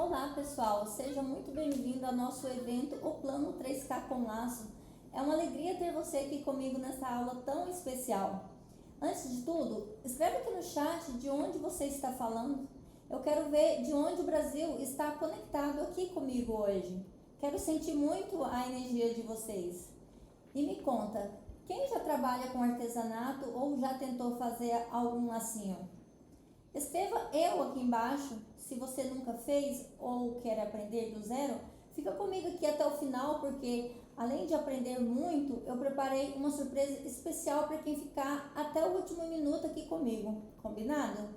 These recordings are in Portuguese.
Olá pessoal, seja muito bem-vindo ao nosso evento O Plano 3K com Laço. É uma alegria ter você aqui comigo nessa aula tão especial. Antes de tudo, escreve aqui no chat de onde você está falando. Eu quero ver de onde o Brasil está conectado aqui comigo hoje. Quero sentir muito a energia de vocês. E me conta, quem já trabalha com artesanato ou já tentou fazer algum lacinho? Escreva eu aqui embaixo, se você nunca fez ou quer aprender do zero. Fica comigo aqui até o final, porque além de aprender muito, eu preparei uma surpresa especial para quem ficar até o último minuto aqui comigo, combinado?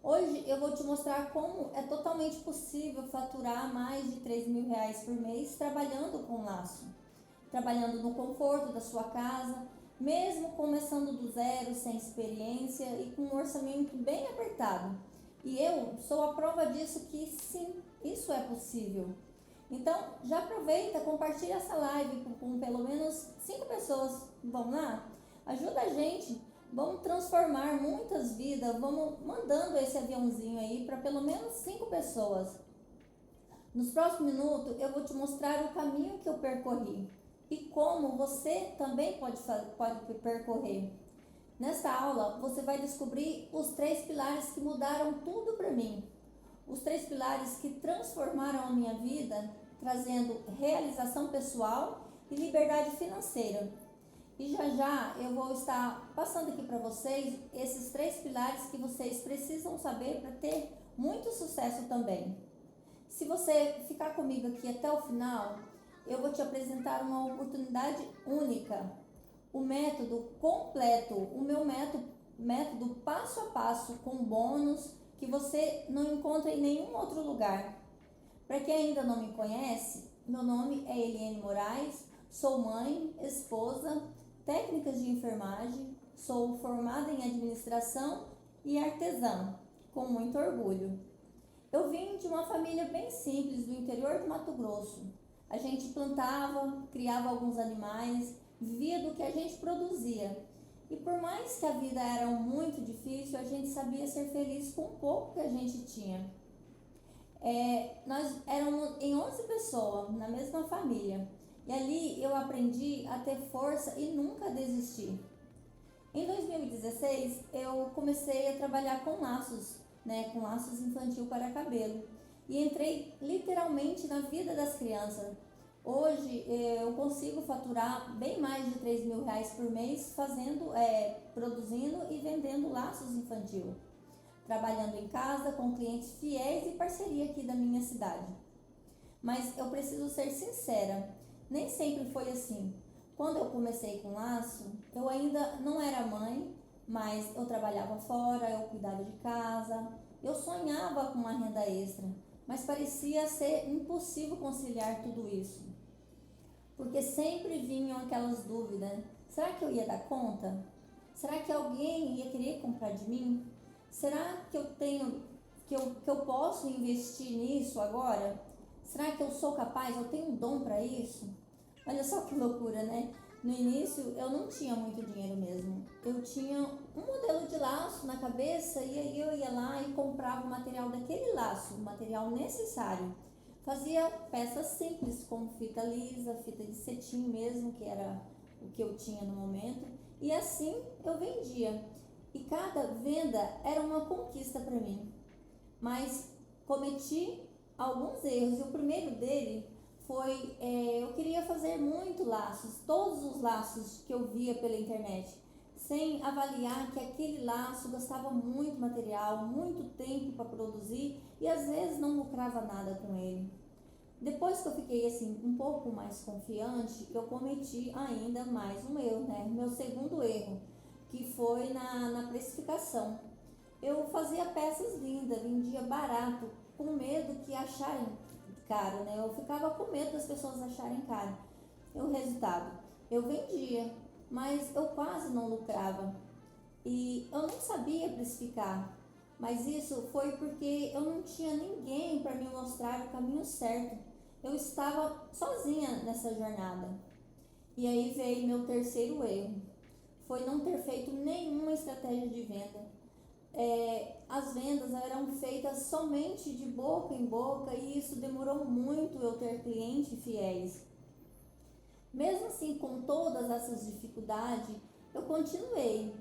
Hoje eu vou te mostrar como é totalmente possível faturar mais de R$ 3.000 por mês trabalhando com laço, trabalhando no conforto da sua casa, mesmo começando do zero, sem experiência e com um orçamento bem apertado. E eu sou a prova disso que sim, isso é possível. Então, já aproveita, compartilha essa live com pelo menos 5 pessoas. Vamos lá? Ajuda a gente. Vamos transformar muitas vidas. Vamos mandando esse aviãozinho aí para pelo menos 5 pessoas. Nos próximos minutos, eu vou te mostrar o caminho que eu percorri e como você também pode percorrer. Nesta aula, você vai descobrir os 3 pilares que mudaram tudo para mim. Os 3 pilares que transformaram a minha vida, trazendo realização pessoal e liberdade financeira. E já eu vou estar passando aqui para vocês esses 3 pilares que vocês precisam saber para ter muito sucesso também. Se você ficar comigo aqui até o final, eu vou te apresentar uma oportunidade única. O método completo, o meu método passo a passo com bônus que você não encontra em nenhum outro lugar. Para quem ainda não me conhece, meu nome é Eliane Moraes, sou mãe, esposa, técnica de enfermagem, sou formada em administração e artesã, com muito orgulho. Eu vim de uma família bem simples do interior do Mato Grosso. A gente plantava, criava alguns animais, vivia do que a gente produzia. E por mais que a vida era muito difícil, a gente sabia ser feliz com o pouco que a gente tinha. Nós éramos em 11 pessoas na mesma família. E ali eu aprendi a ter força e nunca desistir. Em 2016, eu comecei a trabalhar com laços, com laços infantil para cabelo. E entrei literalmente na vida das crianças. Hoje eu consigo faturar bem mais de R$ 3.000 por mês produzindo e vendendo laços infantil. Trabalhando em casa com clientes fiéis e parceria aqui da minha cidade. Mas eu preciso ser sincera, nem sempre foi assim. Quando eu comecei com laço, eu ainda não era mãe, mas eu trabalhava fora, eu cuidava de casa, eu sonhava com uma renda extra, mas parecia ser impossível conciliar tudo isso. Porque sempre vinham aquelas dúvidas: será que eu ia dar conta? Será que alguém ia querer comprar de mim? Será que eu posso investir nisso agora? Será que eu sou capaz? Eu tenho um dom para isso? Olha só que loucura, né? No início eu não tinha muito dinheiro mesmo. Eu tinha um modelo de laço na cabeça e aí eu ia lá e comprava o material daquele laço, o material necessário. Fazia peças simples como fita lisa, fita de cetim mesmo, que era o que eu tinha no momento. E assim eu vendia. E cada venda era uma conquista para mim. Mas cometi alguns erros e o primeiro dele foi, eu queria fazer muito laços, todos os laços que eu via pela internet, sem avaliar que aquele laço gastava muito material, muito tempo para produzir e às vezes não lucrava nada com ele. Depois que eu fiquei assim um pouco mais confiante, eu cometi ainda mais um erro, meu segundo erro, que foi na precificação. Eu fazia peças lindas, vendia barato, com medo que acharem caro, Eu ficava com medo das pessoas acharem caro. E o resultado, eu vendia, mas eu quase não lucrava. E eu não sabia precificar, mas isso foi porque eu não tinha ninguém para me mostrar o caminho certo. Eu estava sozinha nessa jornada. E aí veio meu terceiro erro. Foi não ter feito nenhuma estratégia de venda. as vendas eram feitas somente de boca em boca e isso demorou muito eu ter clientes fiéis. Mesmo assim, com todas essas dificuldades, eu continuei.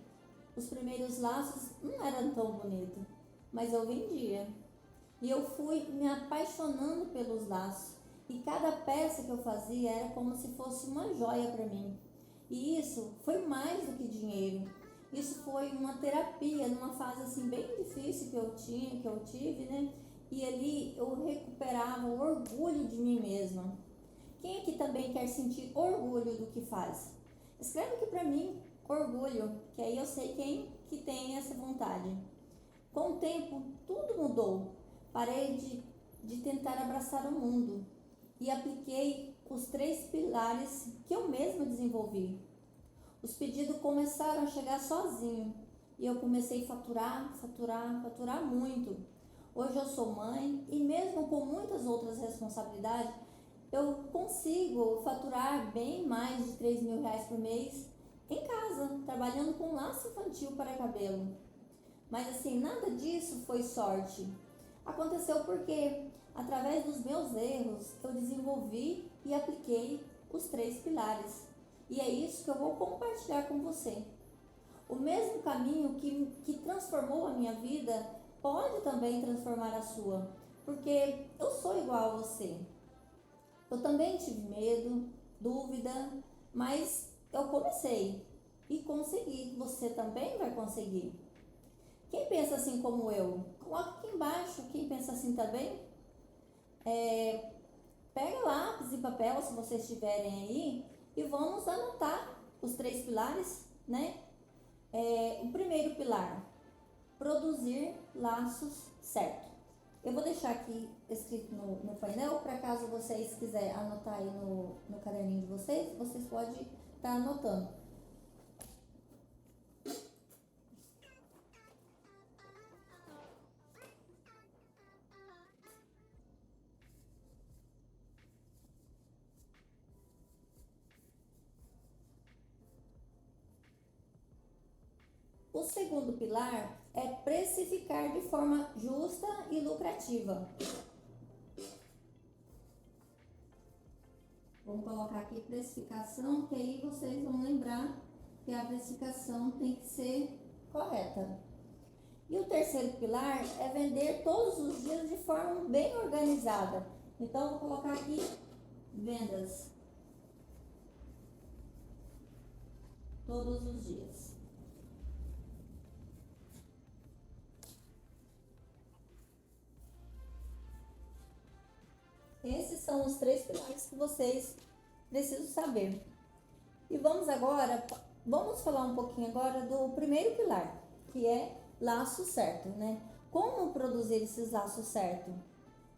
Os primeiros laços não eram tão bonitos, mas eu vendia. E eu fui me apaixonando pelos laços. E cada peça que eu fazia era como se fosse uma joia para mim. E isso foi mais do que dinheiro. Isso foi uma terapia numa fase assim bem difícil que eu tive, né? E ali eu recuperava o orgulho de mim mesma. Quem aqui também quer sentir orgulho do que faz? Escreve aqui para mim, orgulho, que aí eu sei quem que tem essa vontade. Com o tempo, tudo mudou. Parei de tentar abraçar o mundo e apliquei os 3 pilares que eu mesma desenvolvi. Os pedidos começaram a chegar sozinho e eu comecei a faturar muito. Hoje eu sou mãe e mesmo com muitas outras responsabilidades, eu consigo faturar bem mais de R$ 3.000 por mês em casa, trabalhando com laço infantil para cabelo. Mas assim, nada disso foi sorte. Aconteceu porque, através dos meus erros, eu desenvolvi e apliquei os 3 pilares. E é isso que eu vou compartilhar com você. O mesmo caminho que transformou a minha vida pode também transformar a sua, porque eu sou igual a você. Eu também tive medo, dúvida, mas eu comecei e consegui. Você também vai conseguir. Quem pensa assim como eu? Coloca aqui embaixo quem pensa assim também. Pega lápis e papel, se vocês tiverem aí, e vamos anotar os 3 pilares, né? O primeiro pilar, produzir laços certo. Eu vou deixar aqui escrito no painel, para caso vocês quiserem anotar aí no caderninho de vocês, vocês podem estar anotando. O segundo pilar é precificar de forma justa e lucrativa. Vamos colocar aqui precificação, que aí vocês vão lembrar que a precificação tem que ser correta. E o terceiro pilar é vender todos os dias de forma bem organizada. Então, vou colocar aqui vendas todos os dias. Esses são os 3 pilares que vocês precisam saber. E vamos falar um pouquinho agora do primeiro pilar, que é laço certo, né? Como produzir esses laços certos?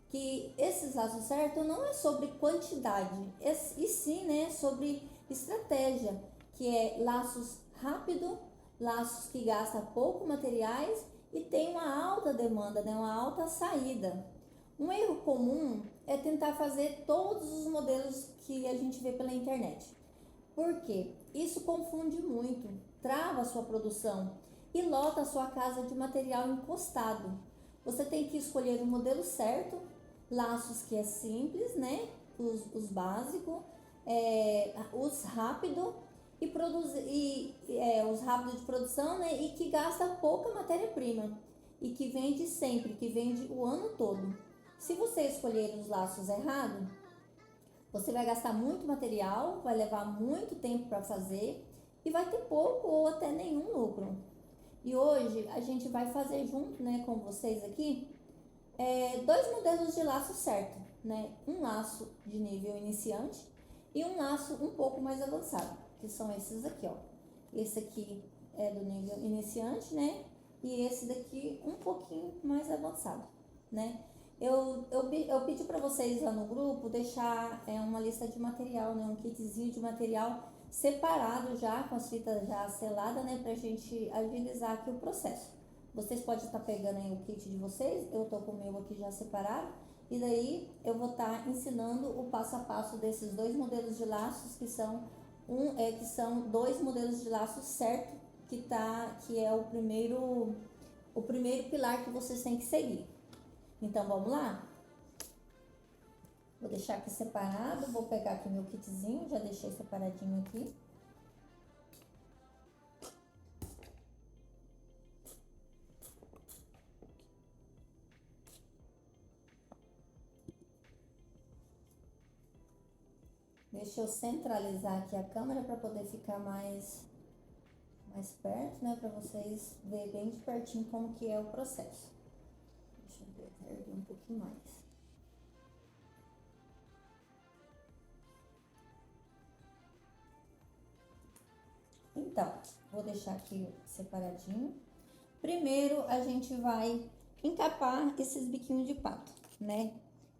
Que esses laços certos não é sobre quantidade, e sim, né, sobre estratégia, que é laços rápido, laços que gastam pouco materiais e tem uma alta demanda, né, uma alta saída. Um erro comum é tentar fazer todos os modelos que a gente vê pela internet. Por quê? Isso confunde muito, trava a sua produção e lota a sua casa de material encostado. Você tem que escolher o modelo certo, laços que é simples, né? Os básicos, os rápidos os rápidos de produção, né? E que gasta pouca matéria-prima e que vende sempre, que vende o ano todo. Se você escolher os laços errados, você vai gastar muito material, vai levar muito tempo para fazer e vai ter pouco ou até nenhum lucro. E hoje a gente vai fazer junto, né, com vocês aqui, 2 modelos de laço certo, né? Um laço de nível iniciante e um laço um pouco mais avançado, que são esses aqui, ó. Esse aqui é do nível iniciante, né? E esse daqui um pouquinho mais avançado, né? Eu pedi para vocês lá no grupo deixar uma lista de material, né? Um kitzinho de material separado já, com as fitas já seladas, né? Pra gente agilizar aqui o processo. Vocês podem estar pegando aí o kit de vocês, eu tô com o meu aqui já separado. E daí eu vou estar ensinando o passo a passo desses 2 modelos de laços, que são 2 modelos de laços certo, que é o primeiro o primeiro pilar que vocês têm que seguir. Então, vamos lá? Vou deixar aqui separado, vou pegar aqui meu kitzinho, já deixei separadinho aqui. Deixa eu centralizar aqui a câmera para poder ficar mais perto, né? Para vocês verem bem de pertinho como que é o processo. Deixa eu erguer um pouquinho mais. Então, vou deixar aqui separadinho. Primeiro, a gente vai encapar esses biquinhos de pato, né?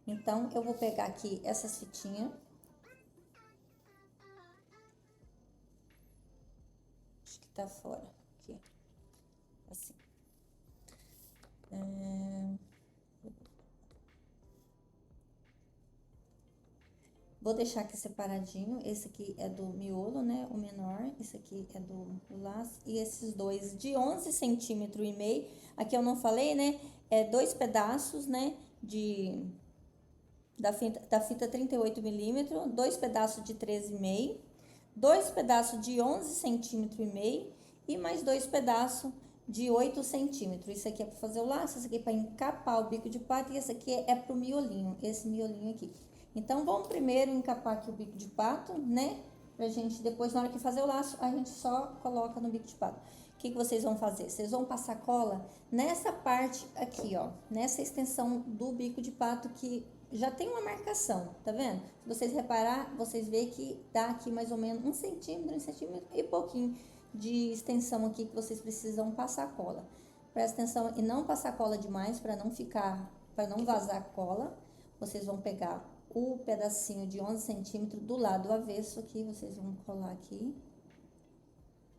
Então, eu vou pegar aqui essas fitinhas. Acho que tá fora, aqui. Assim. Vou deixar aqui separadinho, esse aqui é do miolo, né, o menor, esse aqui é do laço, e esses dois de 11 centímetros e meio, aqui eu não falei, né, é 2 pedaços, né, da fita 38 milímetros, 2 pedaços de 13,5, 2 pedaços de 11 centímetros e meio, e mais 2 pedaços de 8 centímetros. Isso aqui é para fazer o laço, isso aqui é para encapar o bico de pato, e esse aqui é pro miolinho, esse miolinho aqui. Então, vamos primeiro encapar aqui o bico de pato, né? Pra gente, depois, na hora que fazer o laço, a gente só coloca no bico de pato. O que vocês vão fazer? Vocês vão passar cola nessa parte aqui, ó. Nessa extensão do bico de pato que já tem uma marcação, tá vendo? Se vocês reparar, vocês veem que dá aqui mais ou menos 1 centímetro e pouquinho de extensão aqui que vocês precisam passar cola. Presta atenção e não passar cola demais para não vazar cola. Vocês vão pegar o pedacinho de 11 centímetros do lado avesso aqui, vocês vão colar aqui.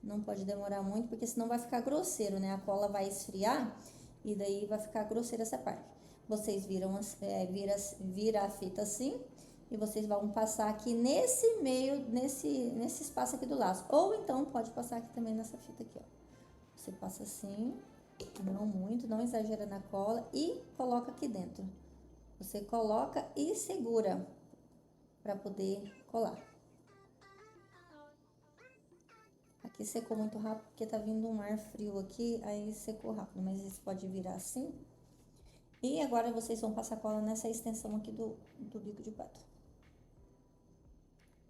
Não pode demorar muito, porque senão vai ficar grosseiro, né? A cola vai esfriar e daí vai ficar grosseira essa parte. Vocês vira a fita assim e vocês vão passar aqui nesse meio, nesse espaço aqui do laço. Ou então pode passar aqui também nessa fita aqui, ó. Você passa assim, não muito, não exagera na cola e coloca aqui dentro. Você coloca e segura para poder colar. Aqui secou muito rápido porque tá vindo um ar frio aqui, aí secou rápido, mas isso pode virar assim. E agora vocês vão passar cola nessa extensão aqui do bico de pato.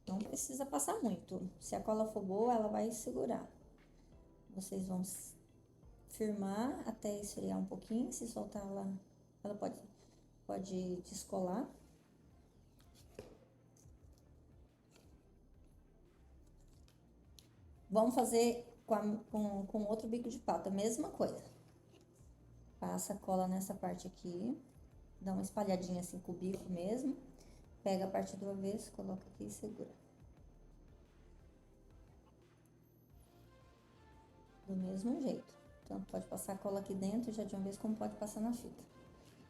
Não precisa passar muito. Se a cola for boa, ela vai segurar. Vocês vão firmar até esfriar um pouquinho. Se soltar ela pode descolar. Vamos fazer com outro bico de pato, a mesma coisa. Passa a cola nessa parte aqui, dá uma espalhadinha assim com o bico mesmo. Pega a parte do avesso, coloca aqui e segura. Do mesmo jeito. Tanto pode passar a cola aqui dentro já de uma vez, como pode passar na fita.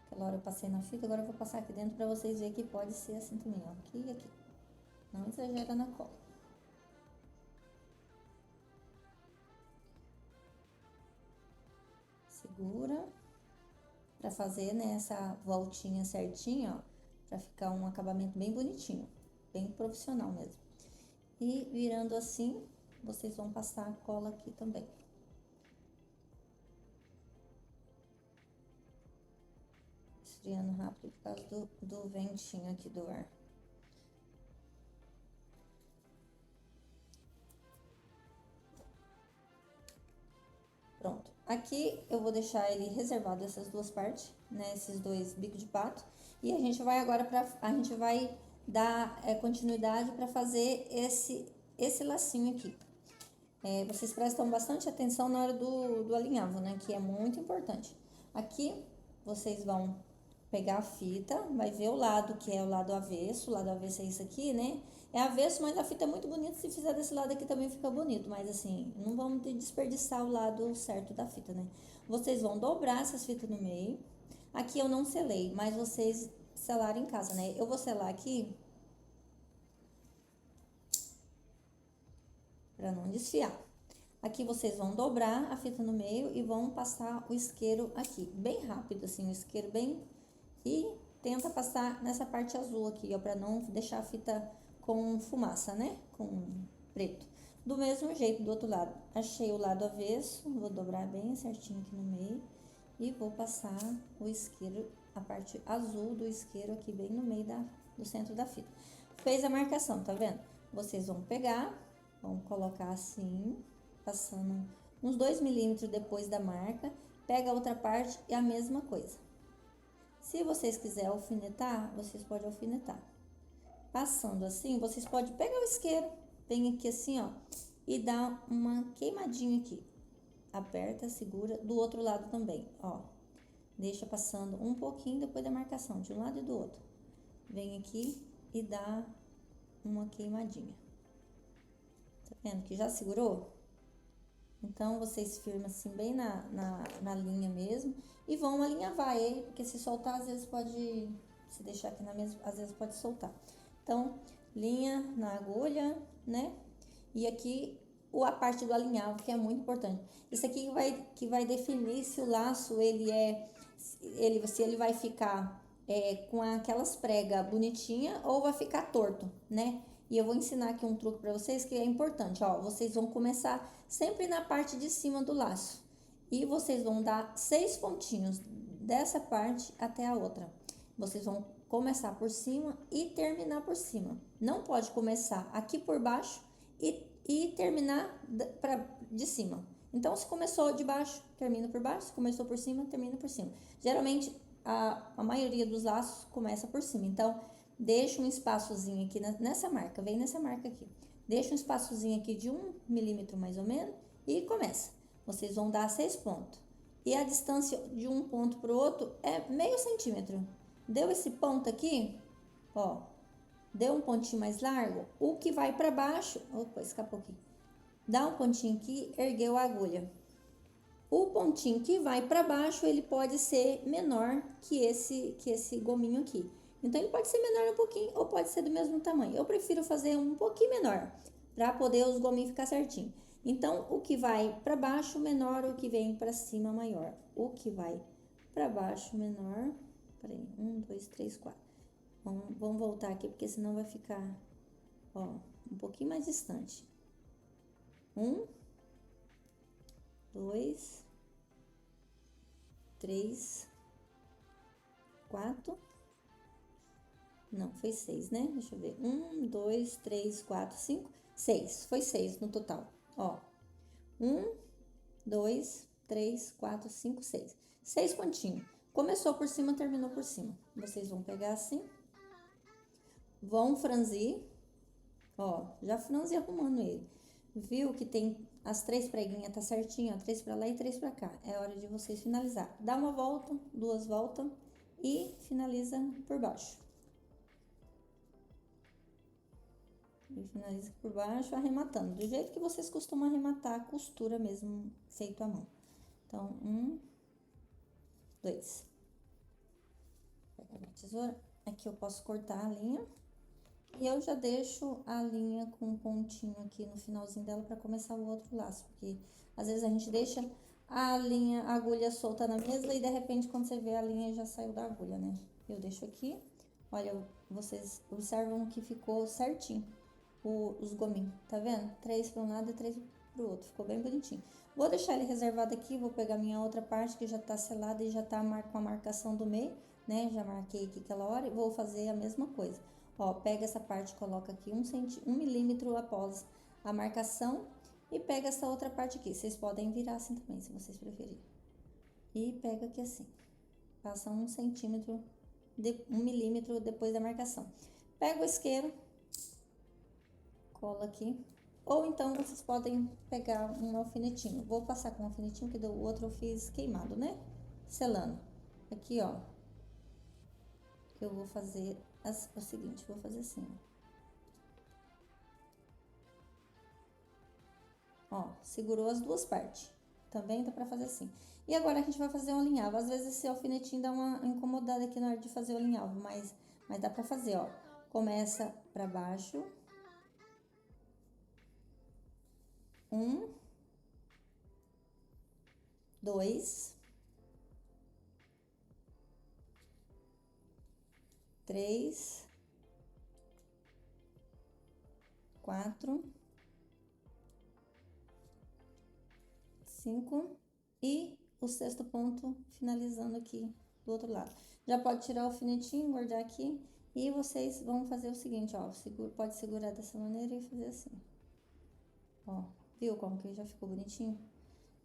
Aquela hora eu passei na fita, agora eu vou passar aqui dentro pra vocês verem que pode ser assim também, ó. Aqui e aqui. Não exagera na cola. Segura. Pra fazer, né, essa voltinha certinha, ó. Pra ficar um acabamento bem bonitinho. Bem profissional mesmo. E virando assim, vocês vão passar a cola aqui também. Esfriando rápido por causa do ventinho aqui do ar. Pronto. Aqui eu vou deixar ele reservado essas duas partes, né? Esses dois bicos de pato. E a gente vai agora a gente vai dar continuidade para fazer esse lacinho aqui. Vocês prestam bastante atenção na hora do alinhavo, né? Que é muito importante. Aqui vocês vão pegar a fita, vai ver o lado que é o lado avesso é isso aqui, né? É avesso, mas a fita é muito bonita, se fizer desse lado aqui também fica bonito, mas assim, não vamos desperdiçar o lado certo da fita, né? Vocês vão dobrar essas fitas no meio. Aqui eu não selei, mas vocês selaram em casa, né? Eu vou selar aqui para não desfiar. Aqui vocês vão dobrar a fita no meio e vão passar o isqueiro aqui, bem rápido assim, o isqueiro bem... E tenta passar nessa parte azul aqui, ó, pra não deixar a fita com fumaça, né? Com preto. Do mesmo jeito, do outro lado. Achei o lado avesso, vou dobrar bem certinho aqui no meio. E vou passar o isqueiro, a parte azul do isqueiro aqui bem no meio do centro da fita. Fez a marcação, tá vendo? Vocês vão pegar, vão colocar assim, passando uns 2 milímetros depois da marca. Pega a outra parte e a mesma coisa. Se vocês quiserem alfinetar, vocês podem alfinetar. Passando assim, vocês podem pegar o isqueiro, vem aqui assim, ó, e dá uma queimadinha aqui. Aperta, segura, do outro lado também, ó. Deixa passando um pouquinho depois da marcação, de um lado e do outro. Vem aqui e dá uma queimadinha. Tá vendo que já segurou? Então, vocês firmam assim bem na linha mesmo e vão alinhavar ele, porque se soltar, às vezes pode, se deixar aqui na mesa, às vezes pode soltar. Então, linha na agulha, né? E aqui a parte do alinhavo, que é muito importante. Isso aqui que vai definir se o laço, se ele vai ficar com aquelas pregas bonitinha ou vai ficar torto, né? E eu vou ensinar aqui um truque para vocês que é importante, ó. Vocês vão começar sempre na parte de cima do laço. E vocês vão dar 6 pontinhos dessa parte até a outra. Vocês vão começar por cima e terminar por cima. Não pode começar aqui por baixo e terminar de cima. Então, se começou de baixo, termina por baixo. Se começou por cima, termina por cima. Geralmente, a maioria dos laços começa por cima. Então, deixa um espaçozinho aqui nessa marca. Vem nessa marca aqui. Deixa um espaçozinho aqui de 1 milímetro mais ou menos e começa. Vocês vão dar 6 pontos. E a distância de um ponto para o outro é meio centímetro. Deu esse ponto aqui, ó. Deu um pontinho mais largo, o que vai para baixo, opa, escapou aqui. Dá um pontinho aqui, ergueu a agulha. O pontinho que vai para baixo, ele pode ser menor que esse gominho aqui. Então, ele pode ser menor um pouquinho ou pode ser do mesmo tamanho. Eu prefiro fazer um pouquinho menor, para poder os gominhos ficar certinho. Então, o que vai para baixo, menor, o que vem para cima, maior. O que vai para baixo, menor. Peraí, 1, 2, 3, 4. Vamos voltar aqui, porque senão vai ficar, ó, um pouquinho mais distante. 1, 2, 3, 4. Não, foi 6, né? Deixa eu ver. 1, 2, 3, 4, 5, 6. Foi 6 no total, ó. 1, 2, 3, 4, 5, 6. 6 pontinhos. Começou por cima, terminou por cima. Vocês vão pegar assim. Vão franzir, ó, já franzi arrumando ele. Viu que tem as 3 preguinhas, tá certinho, ó, 3 pra lá e 3 pra cá. É hora de vocês finalizar. Dá uma volta, 2 voltas e finaliza por baixo. E finaliza por baixo, arrematando. Do jeito que vocês costumam arrematar a costura mesmo, feito à mão. Então, 1, 2. Pega a minha tesoura. Aqui eu posso cortar a linha. E eu já deixo a linha com um pontinho aqui no finalzinho dela para começar o outro laço, porque às vezes a gente deixa a agulha solta na mesa e de repente quando você vê a linha já saiu da agulha, né? Eu deixo aqui, olha, vocês observam que ficou certinho os gominhos, tá vendo? 3 para um lado e 3 para o outro, ficou bem bonitinho. Vou deixar ele reservado aqui, vou pegar minha outra parte que já tá selada e já tá com a marcação do meio, né? Já marquei aqui aquela hora e vou fazer a mesma coisa. Ó, pega essa parte, coloca aqui 1 milímetro após a marcação e pega essa outra parte aqui. Vocês podem virar assim também, se vocês preferirem. E pega aqui assim. Passa 1 centímetro, 1 milímetro depois da marcação. Pega o isqueiro, cola aqui. Ou então, vocês podem pegar um alfinetinho. Vou passar com um alfinetinho, que o outro eu fiz queimado, né? Selando. Aqui, ó. Eu vou fazer o seguinte, vou fazer assim, ó, segurou as duas partes, também dá pra fazer assim. E agora a gente vai fazer um alinhavo, às vezes esse alfinetinho dá uma incomodada aqui na hora de fazer o alinhavo, mas dá pra fazer, ó. Começa pra baixo, 1, 2, 3, 4, 5 e o sexto ponto finalizando aqui do outro lado. Já pode tirar o alfinetinho, guardar aqui e vocês vão fazer o seguinte, ó, pode segurar dessa maneira e fazer assim. Ó, viu como que já ficou bonitinho?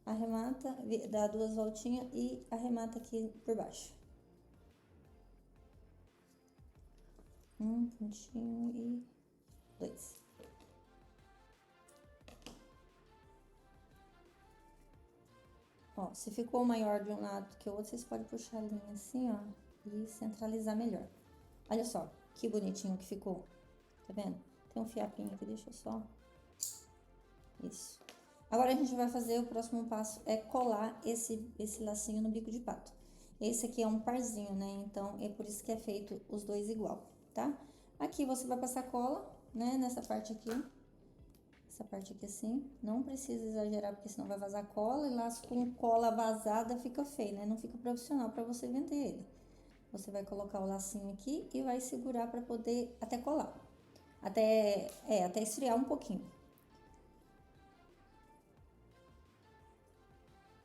Arremata, dá 2 voltinhas e arremata aqui por baixo. Um pontinho e 2. Ó, se ficou maior de um lado que o outro, vocês podem puxar a linha assim, ó, e centralizar melhor. Olha só, que bonitinho que ficou. Tá vendo? Tem um fiapinho aqui, deixa eu só... Isso. Agora a gente vai fazer, o próximo passo é colar esse lacinho no bico de pato. Esse aqui é um parzinho, né? Então, é por isso que é feito os dois igual, tá? Aqui você vai passar cola, né? Nessa parte aqui. Essa parte aqui assim. Não precisa exagerar, porque senão vai vazar cola. E laço com cola vazada fica feio, né? Não fica profissional pra você vender ele. Você vai colocar o lacinho aqui e vai segurar pra poder até colar. Até esfriar um pouquinho.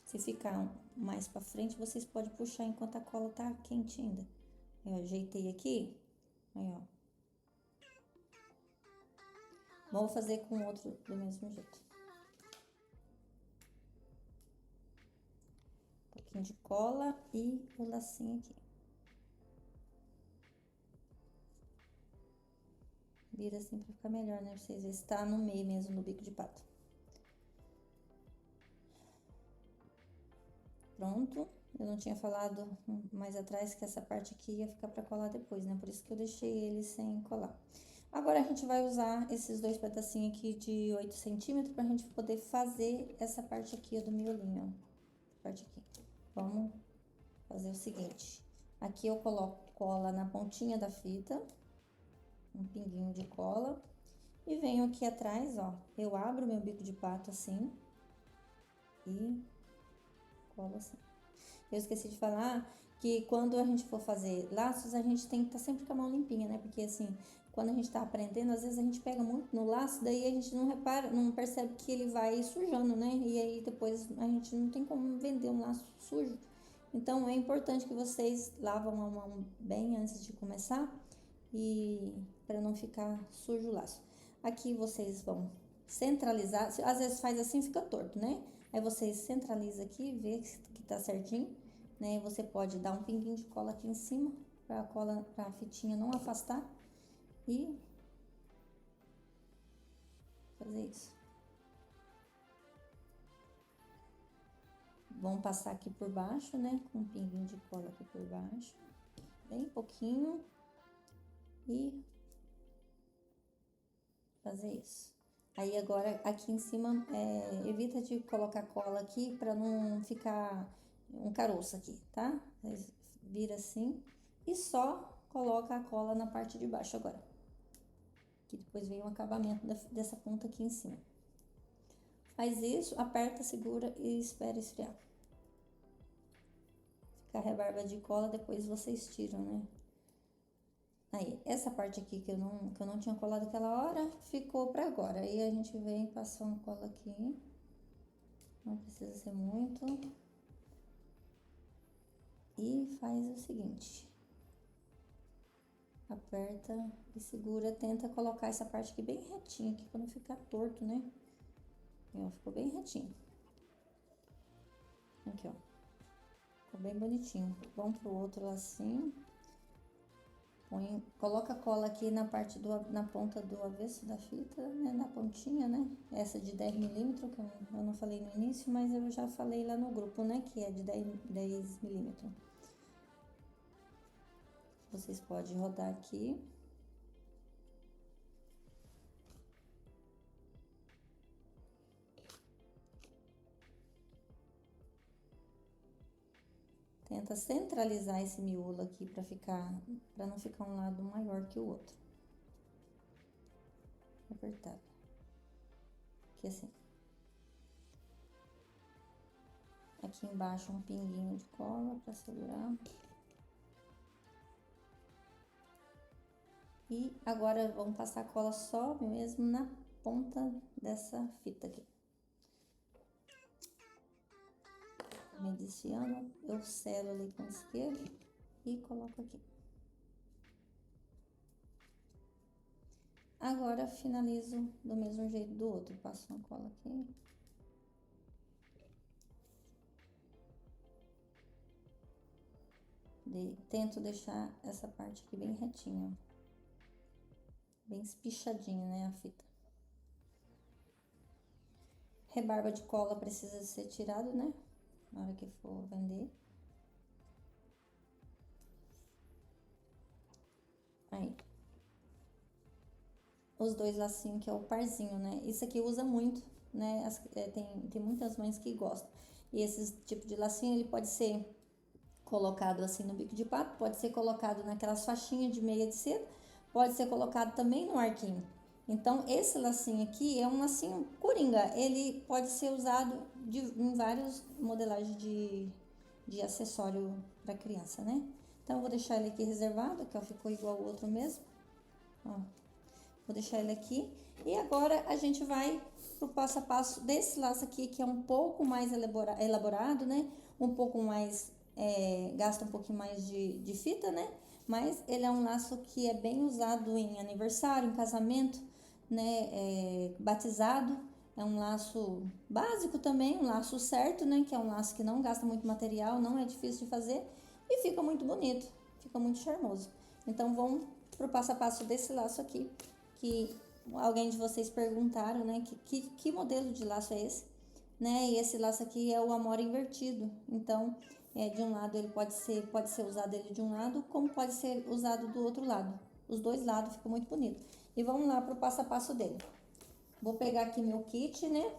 Se ficar mais pra frente, vocês podem puxar enquanto a cola tá quente ainda. Eu ajeitei aqui. Aí, ó. Vamos fazer com o outro do mesmo jeito. Um pouquinho de cola e o lacinho aqui. Vira assim pra ficar melhor, né? Pra vocês verem se tá no meio mesmo do bico de pato. Pronto. Eu não tinha falado mais atrás que essa parte aqui ia ficar pra colar depois, né? Por isso que eu deixei ele sem colar. Agora, a gente vai usar esses 2 pedacinhos aqui de 8 centímetros pra gente poder fazer essa parte aqui, ó, do miolinho, ó. Parte aqui. Vamos fazer o seguinte. Aqui eu coloco cola na pontinha da fita. Um pinguinho de cola. E venho aqui atrás, ó. Eu abro meu bico de pato assim. E colo assim. Eu esqueci de falar que quando a gente for fazer laços, a gente tem que estar sempre com a mão limpinha, né? Porque assim, quando a gente tá aprendendo, às vezes a gente pega muito no laço, daí a gente não repara, não percebe que ele vai sujando, né? E aí depois a gente não tem como vender um laço sujo. Então é importante que vocês lavam a mão bem antes de começar e para não ficar sujo o laço. Aqui vocês vão centralizar, às vezes faz assim, fica torto, né? Aí vocês centralizam aqui, vê que tá certinho, né? Você pode dar um pinguinho de cola aqui em cima, pra cola, pra fitinha não afastar e fazer isso. Vamos passar aqui por baixo, né? Com um pinguinho de cola aqui por baixo, bem pouquinho e fazer isso. Aí agora aqui em cima, evita de colocar cola aqui pra não ficar um caroço aqui, tá? Vira assim e só coloca a cola na parte de baixo agora. Que depois vem o acabamento dessa ponta aqui em cima. Faz isso, aperta, segura e espera esfriar. Fica a rebarba de cola, depois vocês tiram, né? Aí, essa parte aqui que eu não tinha colado aquela hora, ficou pra agora. Aí a gente vem passar uma cola aqui. Não precisa ser muito. E faz o seguinte. Aperta e segura, tenta colocar essa parte aqui bem retinha aqui, pra não ficar torto, né? Ó, ficou bem retinho. Aqui, ó. Ficou bem bonitinho. Vamos pro outro lacinho. Coloca a cola aqui na parte na ponta do avesso da fita, né? Na pontinha, né? Essa de 10 milímetros, que eu não falei no início, mas eu já falei lá no grupo, né? Que é de 10 milímetros. Vocês podem rodar aqui. Tenta centralizar esse miolo aqui para não ficar um lado maior que o outro. Apertado. Aqui assim. Aqui embaixo um pinguinho de cola para segurar. E agora vamos passar a cola só mesmo na ponta dessa fita aqui. Me desfiando, eu selo ali com o isqueiro e coloco aqui. Agora finalizo do mesmo jeito do outro, passo uma cola aqui. Tento deixar essa parte aqui bem retinha, bem espichadinha, né, a fita. Rebarba de cola precisa ser tirado, né, na hora que for vender. Aí. Os dois lacinhos, que é o parzinho, né, isso aqui usa muito, né, tem muitas mães que gostam. E esse tipo de lacinho, ele pode ser colocado assim no bico de pato, pode ser colocado naquelas faixinhas de meia de seda, pode ser colocado também no arquinho. Então, esse lacinho aqui é um lacinho coringa, ele pode ser usado em várias modelagens de acessório para criança, né? Então, eu vou deixar ele aqui reservado, que ó, ficou igual o outro mesmo. Ó, vou deixar ele aqui. E agora, a gente vai pro passo a passo desse laço aqui, que é um pouco mais elaborado, né? Um pouco mais gasta um pouquinho mais de fita, né? Mas ele é um laço que é bem usado em aniversário, em casamento, né? Batizado. É um laço básico também, um laço certo, né? Que é um laço que não gasta muito material, não é difícil de fazer e fica muito bonito, fica muito charmoso. Então, vamos pro passo a passo desse laço aqui, que alguém de vocês perguntaram, né? Que modelo de laço é esse? Né? E esse laço aqui é o amora invertido. Então, de um lado ele pode ser usado ele de um lado, como pode ser usado do outro lado. Os dois lados ficam muito bonito. E vamos lá pro passo a passo dele. Vou pegar aqui meu kit, né?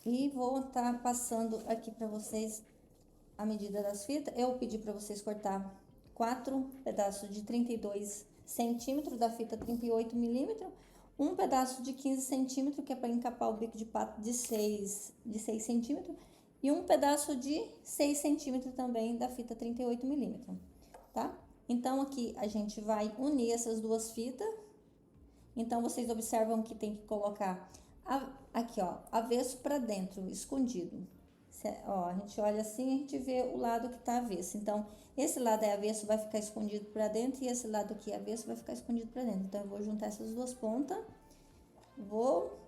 E vou estar passando aqui para vocês a medida das fitas. Eu pedi para vocês cortar 4 pedaços de 32 centímetros da fita 38 milímetros, um pedaço de 15 centímetros, que é para encapar o bico de pato de 6 centímetros, e um pedaço de 6 centímetros também da fita 38 milímetros, tá? Então, aqui a gente vai unir essas duas fitas. Então, vocês observam que tem que colocar aqui, ó, avesso para dentro, escondido. Ó, a gente olha assim, a gente vê o lado que tá avesso. Então, esse lado é avesso, vai ficar escondido para dentro, e esse lado aqui é avesso, vai ficar escondido para dentro. Então, eu vou juntar essas duas pontas, vou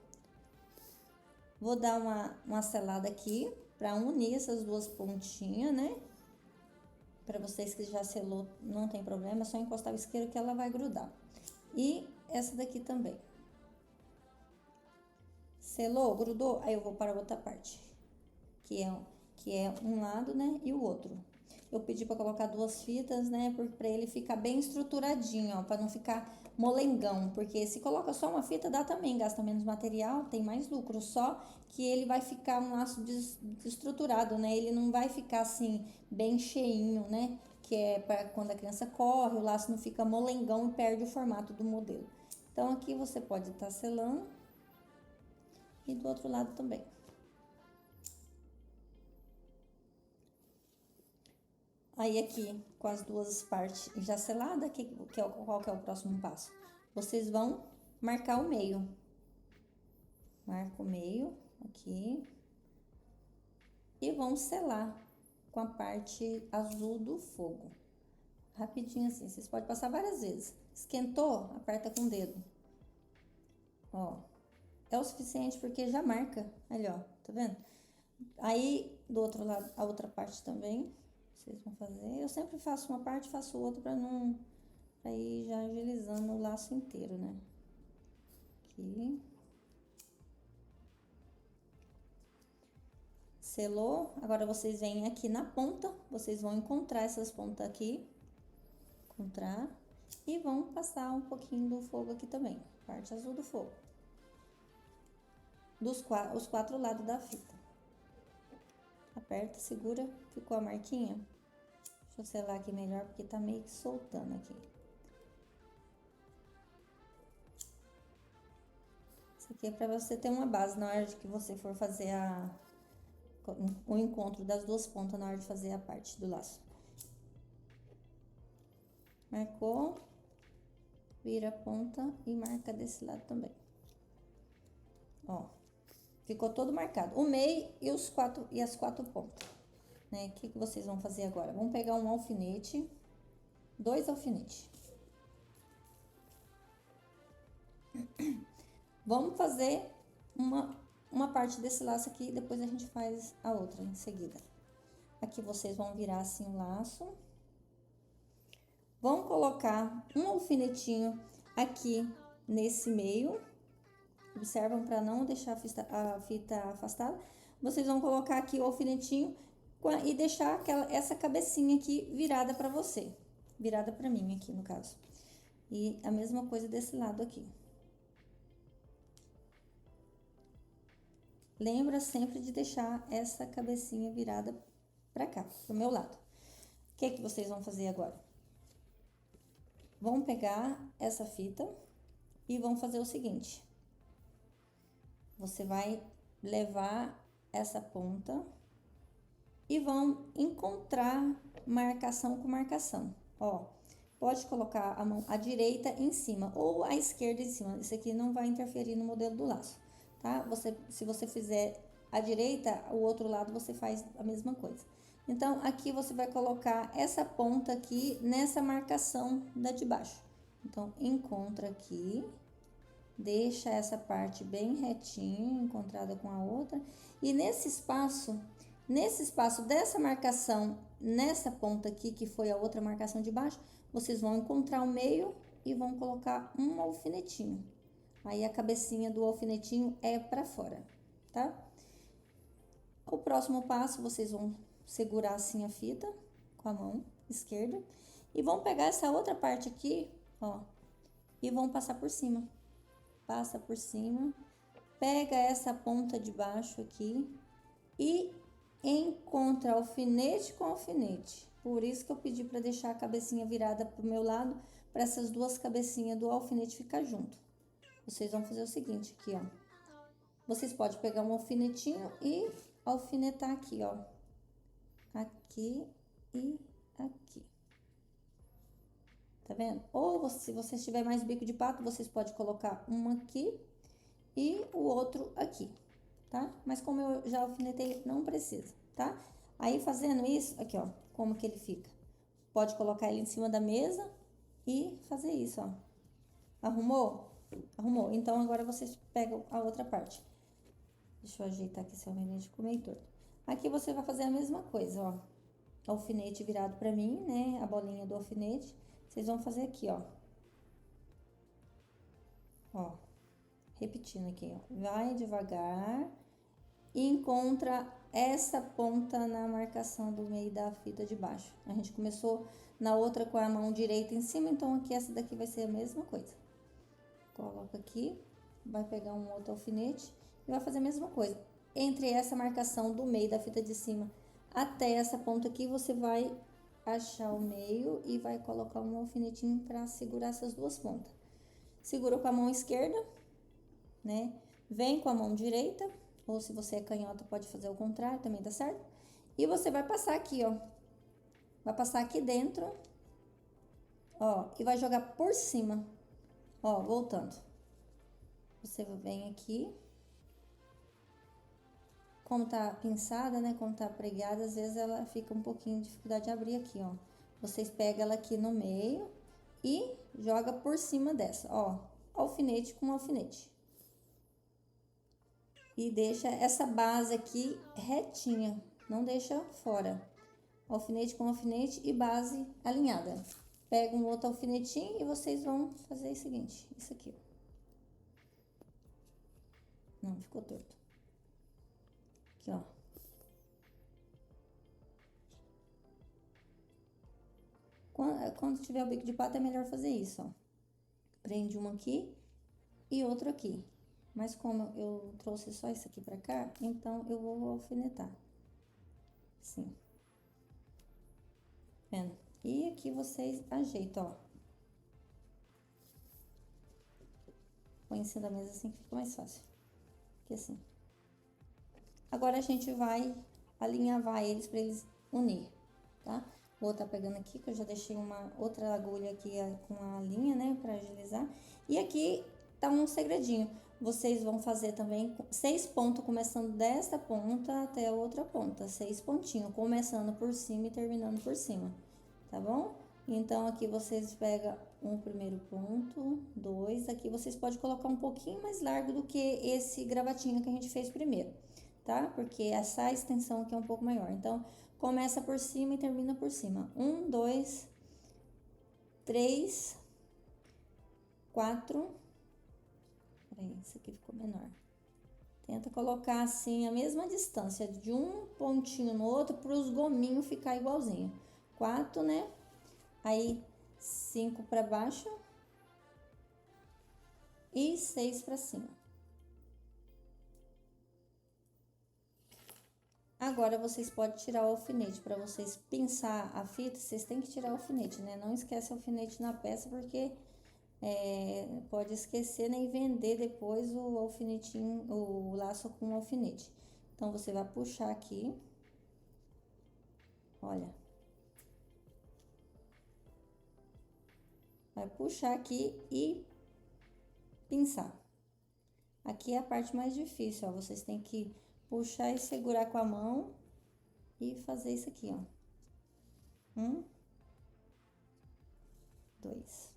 dar uma selada aqui para unir essas duas pontinhas, né? Para vocês que já selou, não tem problema, é só encostar o isqueiro que ela vai grudar. E essa daqui também. Selou, grudou, aí eu vou para a outra parte, que é um lado, né, e o outro. Eu pedi para colocar duas fitas, né, para ele ficar bem estruturadinho, ó, para não ficar molengão, porque se coloca só uma fita dá também, gasta menos material, tem mais lucro, só que ele vai ficar um laço desestruturado, né, ele não vai ficar assim, bem cheinho, né, que é para quando a criança corre, o laço não fica molengão e perde o formato do modelo. Então, aqui você pode estar selando e do outro lado também. Aí aqui, com as duas partes já seladas, qual que é o próximo passo? Vocês vão marcar o meio. Marca o meio aqui. E vão selar com a parte azul do fogo. Rapidinho assim, vocês podem passar várias vezes. Esquentou, aperta com o dedo. Ó, é o suficiente porque já marca. Ali, ó, tá vendo? Aí, do outro lado, a outra parte também, vocês vão fazer. Eu sempre faço uma parte, faço outra pra não... Pra ir já agilizando o laço inteiro, né? Aqui. Selou. Agora, vocês vêm aqui na ponta. Vocês vão encontrar essas pontas aqui. Encontrar. E vão passar um pouquinho do fogo aqui também. Parte azul do fogo. Os quatro lados da fita. Aperta, segura. Ficou a marquinha? Deixa eu selar aqui melhor, porque tá meio que soltando aqui. Isso aqui é pra você ter uma base na hora de que você for fazer o encontro das duas pontas na hora de fazer a parte do laço. Marcou, vira a ponta e marca desse lado também. Ó, ficou todo marcado. O meio e as quatro pontas, né? O que vocês vão fazer agora? Vamos pegar um alfinete, 2 alfinetes. Vamos fazer uma parte desse laço aqui, depois a gente faz a outra em seguida. Aqui vocês vão virar assim o laço. Vão colocar um alfinetinho aqui nesse meio. Observam para não deixar a fita afastada. Vocês vão colocar aqui o alfinetinho e deixar essa cabecinha aqui virada para você. Virada para mim aqui, no caso. E a mesma coisa desse lado aqui. Lembra sempre de deixar essa cabecinha virada para cá, pro meu lado. O que vocês vão fazer agora? Vão pegar essa fita e vão fazer o seguinte. Você vai levar essa ponta e vão encontrar marcação com marcação. Ó, pode colocar a mão à direita em cima ou à esquerda em cima. Isso aqui não vai interferir no modelo do laço, tá? Se você fizer à direita, o outro lado você faz a mesma coisa. Então, aqui você vai colocar essa ponta aqui nessa marcação da de baixo. Então, encontra aqui, deixa essa parte bem retinha, encontrada com a outra. E nesse espaço dessa marcação, nessa ponta aqui, que foi a outra marcação de baixo, vocês vão encontrar o meio e vão colocar um alfinetinho. Aí, a cabecinha do alfinetinho é pra fora, tá? O próximo passo, vocês vão segurar assim a fita com a mão esquerda e vão pegar essa outra parte aqui, ó, e vão passar por cima. Passa por cima, pega essa ponta de baixo aqui e encontra alfinete com alfinete. Por isso que eu pedi para deixar a cabecinha virada pro meu lado, para essas duas cabecinhas do alfinete ficar junto. Vocês vão fazer o seguinte aqui, ó. Vocês podem pegar um alfinetinho e alfinetar aqui, ó. Aqui e aqui. Tá vendo? Ou se vocês tiverem mais bico de pato, vocês podem colocar um aqui e o outro aqui, tá? Mas como eu já alfinetei, não precisa, tá? Aí, fazendo isso, aqui, ó, como que ele fica. Pode colocar ele em cima da mesa e fazer isso, ó. Arrumou? Arrumou. Então, agora vocês pegam a outra parte. Deixa eu ajeitar aqui esse alfinete, ficou meio torto. Aqui você vai fazer a mesma coisa, ó. Alfinete virado pra mim, né? A bolinha do alfinete. Vocês vão fazer aqui, ó. Ó. Repetindo aqui, ó. Vai devagar e encontra essa ponta na marcação do meio da fita de baixo. A gente começou na outra com a mão direita em cima, então aqui essa daqui vai ser a mesma coisa. Coloca aqui, vai pegar um outro alfinete e vai fazer a mesma coisa. Entre essa marcação do meio da fita de cima até essa ponta aqui, você vai achar o meio e vai colocar um alfinetinho para segurar essas duas pontas. Segura com a mão esquerda, né? Vem com a mão direita, ou se você é canhota, pode fazer o contrário, também dá certo. E você vai passar aqui, ó. Vai passar aqui dentro, ó, e vai jogar por cima, ó, voltando. Você vem aqui. Como tá pinçada, né, como tá pregada, às vezes ela fica um pouquinho de dificuldade de abrir aqui, ó. Vocês pegam ela aqui no meio e joga por cima dessa, ó, alfinete com alfinete. E deixa essa base aqui retinha, não deixa fora. Alfinete com alfinete e base alinhada. Pega um outro alfinetinho e vocês vão fazer o seguinte, isso aqui, ó. Não, ficou torto. Aqui, ó. Quando tiver o bico de pato, é melhor fazer isso, ó. Prende uma aqui e outra aqui. Mas como eu trouxe só isso aqui pra cá, então eu vou alfinetar. Assim. Vendo? E aqui vocês ajeitam, ó. Põe em cima da mesa assim que fica mais fácil. Aqui assim. Agora a gente vai alinhavar eles para eles unir, tá? Vou estar pegando aqui, que eu já deixei uma outra agulha aqui com a linha, né, para agilizar. E aqui tá um segredinho. Vocês vão fazer também 6 pontos, começando desta ponta até a outra ponta. 6 pontinhos, começando por cima e terminando por cima, tá bom? Então, aqui vocês pegam um primeiro ponto, 2. Aqui vocês podem colocar um pouquinho mais largo do que esse gravatinho que a gente fez primeiro, tá? Porque essa extensão aqui é um pouco maior. Então, começa por cima e termina por cima. 1, 2, 3, 4. Peraí, esse aqui ficou menor. Tenta colocar assim a mesma distância de um pontinho no outro para os gominhos ficar igualzinho. 4, né? Aí 5 para baixo e 6 para cima. Agora vocês podem tirar o alfinete. Para vocês pinçar a fita, vocês têm que tirar o alfinete, né? Não esquece o alfinete na peça, porque pode esquecer, né? E vender depois o alfinetinho, o laço com o alfinete. Então, você vai puxar aqui. Olha. Vai puxar aqui e pinçar. Aqui é a parte mais difícil, ó. Vocês têm que puxar e segurar com a mão e fazer isso aqui, ó. 1, 2.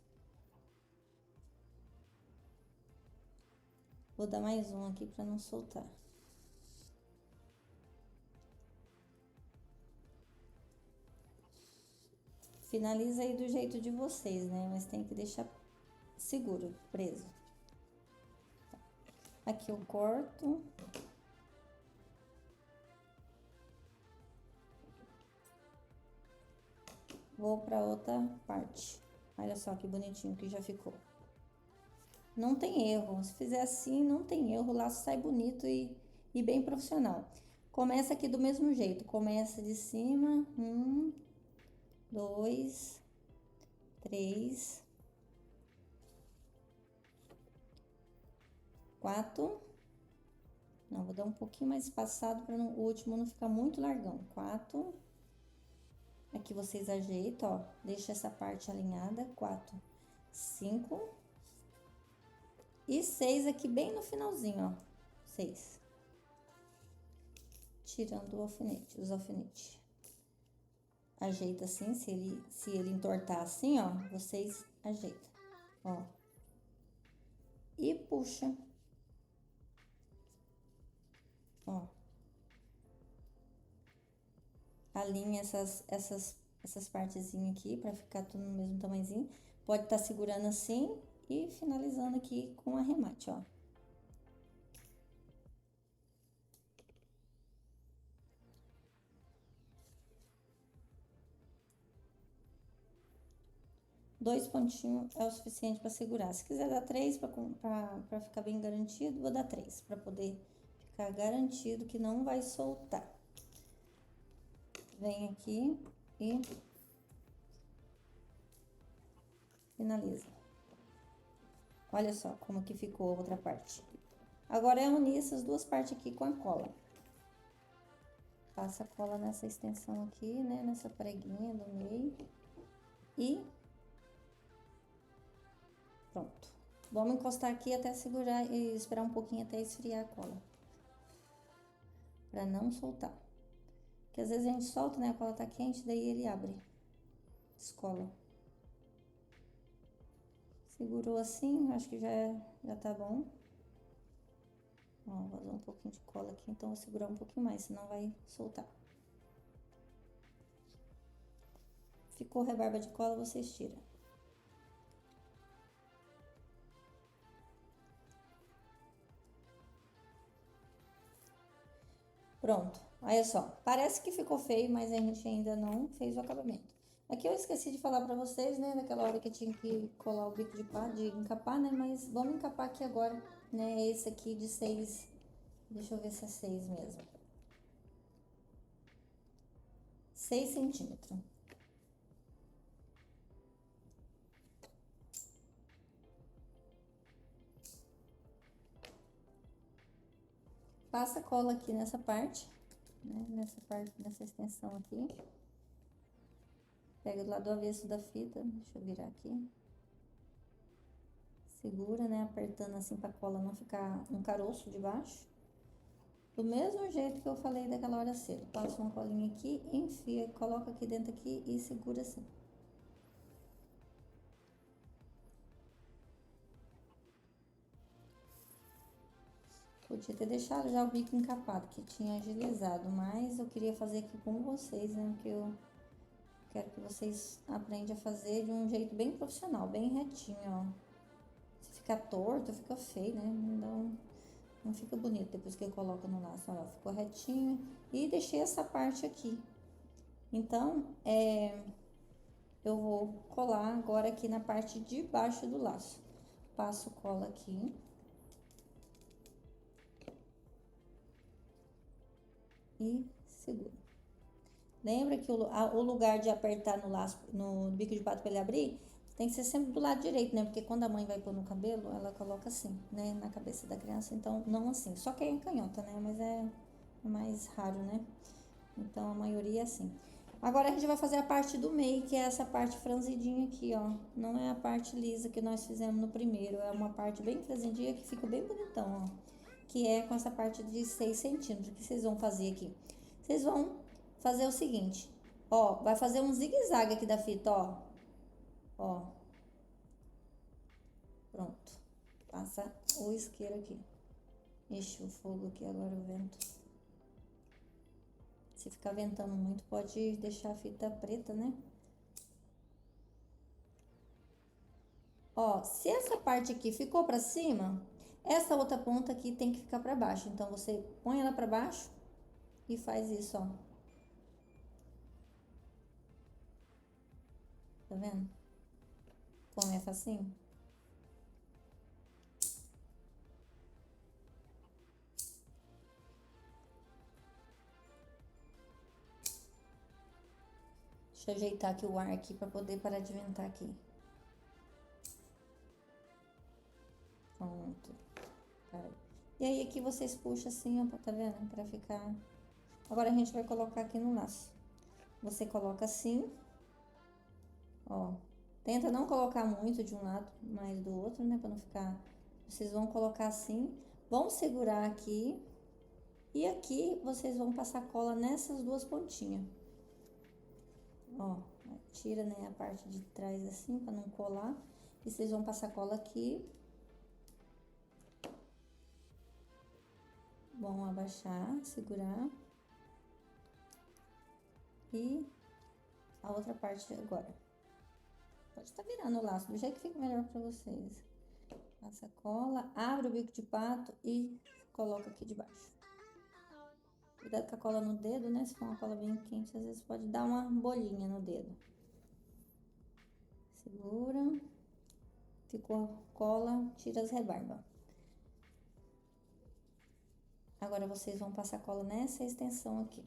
Vou dar mais um aqui para não soltar. Finaliza aí do jeito de vocês, né? Mas tem que deixar seguro, preso. Aqui eu corto. Vou para outra parte. Olha só que bonitinho que já ficou. Não tem erro. Se fizer assim, não tem erro. O laço sai bonito e bem profissional. Começa aqui do mesmo jeito. Começa de cima. 1, 2, 3, 4. Não, vou dar um pouquinho mais espaçado para o último não ficar muito largão. 4. Aqui vocês ajeitam, ó. Deixa essa parte alinhada. 4, 5. E 6 aqui bem no finalzinho, ó. 6. Tirando o alfinete, os alfinetes. Ajeita assim, se ele entortar assim, ó, vocês ajeitam, ó. E puxa. Ó. Alinha essas partezinhas aqui pra ficar tudo no mesmo tamanhozinho. Pode estar segurando assim e finalizando aqui com arremate, ó. Dois pontinhos é o suficiente para segurar. Se quiser dar 3 para ficar bem garantido, vou dar 3 para poder ficar garantido que não vai soltar. Vem aqui e finaliza. Olha só como que ficou a outra parte. Agora é unir essas duas partes aqui com a cola. Passa a cola nessa extensão aqui, né? Nessa preguinha do meio. E pronto. Vamos encostar aqui até segurar e esperar um pouquinho até esfriar a cola. Pra não soltar. Porque às vezes a gente solta, né? A cola tá quente, daí ele abre. Descola. Segurou assim, acho que já tá bom. Ó, vazou um pouquinho de cola aqui, então vou segurar um pouquinho mais, senão vai soltar. Ficou rebarba de cola, vocês tiram. Pronto, olha só, parece que ficou feio, mas a gente ainda não fez o acabamento. Aqui eu esqueci de falar pra vocês, né, naquela hora que eu tinha que colar o bico de pá, de encapar, né, mas vamos encapar aqui agora, né, esse aqui de 6, deixa eu ver se é 6 mesmo. 6 centímetros. Passa cola aqui nessa parte né? Nessa parte, nessa extensão aqui. Pega do lado avesso da fita, deixa eu virar aqui. Segura, né? Apertando assim pra cola não ficar um caroço de baixo. Do mesmo jeito que eu falei daquela hora cedo. Passa uma colinha aqui, enfia, coloca aqui dentro aqui e segura assim. Podia ter deixado já o bico encapado, que tinha agilizado, mas eu queria fazer aqui com vocês, né? Porque eu quero que vocês aprendam a fazer de um jeito bem profissional, bem retinho, ó. Se ficar torto, fica feio, né? Não fica bonito depois que eu coloco no laço, ó. Ficou retinho. E deixei essa parte aqui. Então, eu vou colar agora aqui na parte de baixo do laço. Passo cola aqui. E segura. Lembra que o lugar de apertar no laço, no bico de pato para ele abrir, tem que ser sempre do lado direito, né? Porque quando a mãe vai pôr no cabelo, ela coloca assim, né? Na cabeça da criança, então não assim. Só que é em canhota, né? Mas é mais raro, né? Então a maioria é assim. Agora a gente vai fazer a parte do meio, que é essa parte franzidinha aqui, ó. Não é a parte lisa que nós fizemos no primeiro, é uma parte bem franzidinha que fica bem bonitão, ó. Que é com essa parte de 6 centímetros. O que vocês vão fazer aqui? Vocês vão fazer o seguinte, ó, vai fazer um zigue-zague aqui da fita, ó. Ó. Pronto. Passa o isqueiro aqui. Ixi, o fogo aqui agora, o vento. Se ficar ventando muito, pode deixar a fita preta, né? Ó, se essa parte aqui ficou pra cima, essa outra ponta aqui tem que ficar pra baixo. Então, você põe ela pra baixo e faz isso, ó. Tá vendo? Como é facinho? Deixa eu ajeitar aqui o ar aqui pra poder parar de ventar aqui. Pronto. E aí, aqui vocês puxam assim, ó, tá vendo? Pra ficar... Agora, a gente vai colocar aqui no laço. Você coloca assim, ó. Tenta não colocar muito de um lado, mais do outro, né? Pra não ficar... Vocês vão colocar assim, vão segurar aqui. E aqui, vocês vão passar cola nessas duas pontinhas. Ó, tira, né, a parte de trás assim, pra não colar. E vocês vão passar cola aqui. Vão abaixar, segurar. E a outra parte agora. Pode estar virando o laço, do jeito que fica melhor pra vocês. Passa cola, abre o bico de pato e coloca aqui debaixo. Cuidado com a cola no dedo, né? Se for uma cola bem quente, às vezes pode dar uma bolinha no dedo. Segura. Ficou cola, tira as rebarbas. Agora vocês vão passar cola nessa extensão aqui.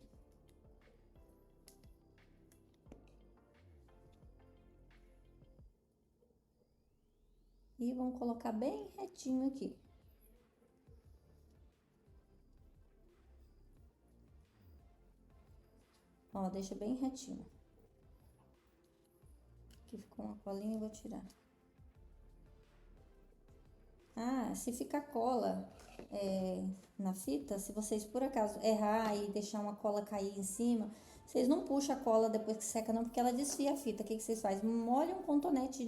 E vão colocar bem retinho aqui. Ó, deixa bem retinho. Aqui ficou uma colinha, eu vou tirar. Ah, se ficar cola na fita, se vocês por acaso errar e deixar uma cola cair em cima, vocês não puxam a cola depois que seca não, porque ela desfia a fita. O que vocês fazem? Molha um cotonete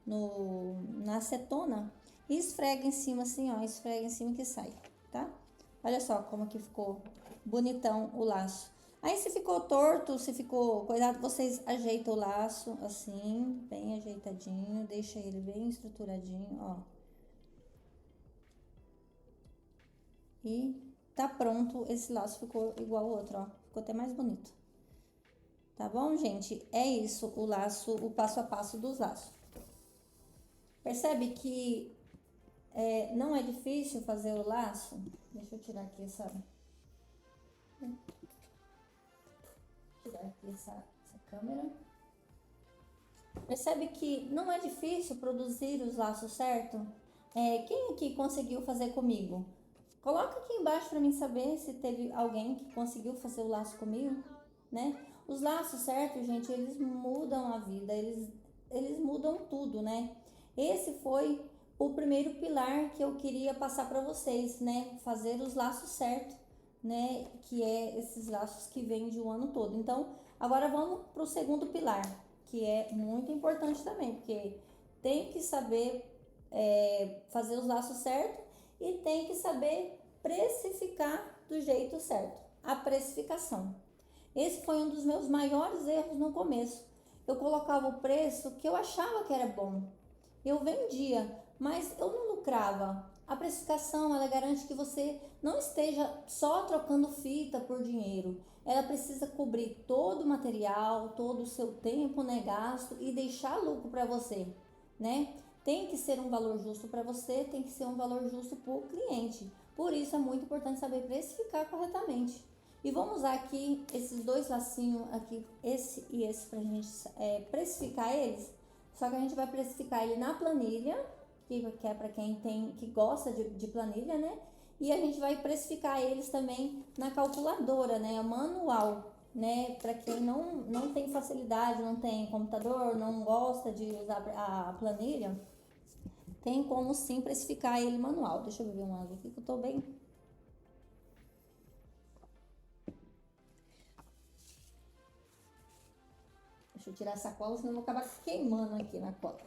na acetona e esfrega em cima assim, ó, esfrega em cima que sai, tá? Olha só como que ficou bonitão o laço. Aí se ficou torto, se ficou coisado, vocês ajeitam o laço assim, bem ajeitadinho, deixa ele bem estruturadinho, ó. E tá pronto, esse laço ficou igual ao outro, ó, ficou até mais bonito. Tá bom, gente? É isso, o laço, o passo a passo dos laços. Percebe que não é difícil fazer o laço? Deixa eu tirar aqui essa câmera. Percebe que não é difícil produzir os laços certo? Quem aqui conseguiu fazer comigo? Coloca aqui embaixo para mim saber se teve alguém que conseguiu fazer o laço comigo, né? Os laços, certo, gente, eles mudam a vida, eles mudam tudo, né? Esse foi o primeiro pilar que eu queria passar para vocês, né? Fazer os laços certos, né? Que é esses laços que vêm de um ano todo. Então, agora vamos para o segundo pilar, que é muito importante também, porque tem que saber fazer os laços certos e tem que saber precificar do jeito certo. A precificação. Esse foi um dos meus maiores erros no começo. Eu colocava o preço que eu achava que era bom. Eu vendia, mas eu não lucrava. A precificação, ela garante que você não esteja só trocando fita por dinheiro. Ela precisa cobrir todo o material, todo o seu tempo, né, gasto e deixar lucro para você, né? Tem que ser um valor justo para você, tem que ser um valor justo para o cliente. Por isso é muito importante saber precificar corretamente. E vamos usar aqui esses dois lacinhos aqui, esse e esse, pra gente precificar eles. Só que a gente vai precificar ele na planilha, que é para quem que gosta de planilha, né? E a gente vai precificar eles também na calculadora, né? Manual, né? Para quem não tem facilidade, não tem computador, não gosta de usar a planilha, tem como sim precificar ele manual. Deixa eu ver um lado aqui que eu tô bem. Deixa eu tirar a sacola, senão eu vou acabar queimando aqui na cola.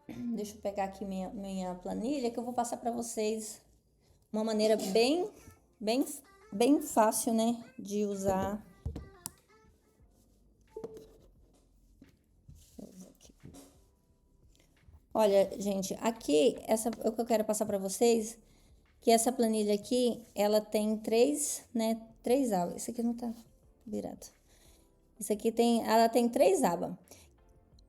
Deixa eu pegar aqui minha planilha que eu vou passar para vocês uma maneira bem fácil, né, de usar. Olha, gente, aqui o que eu quero passar para vocês, que essa planilha aqui, ela tem três abas. Isso aqui não tá virado. Isso aqui ela tem 3 abas.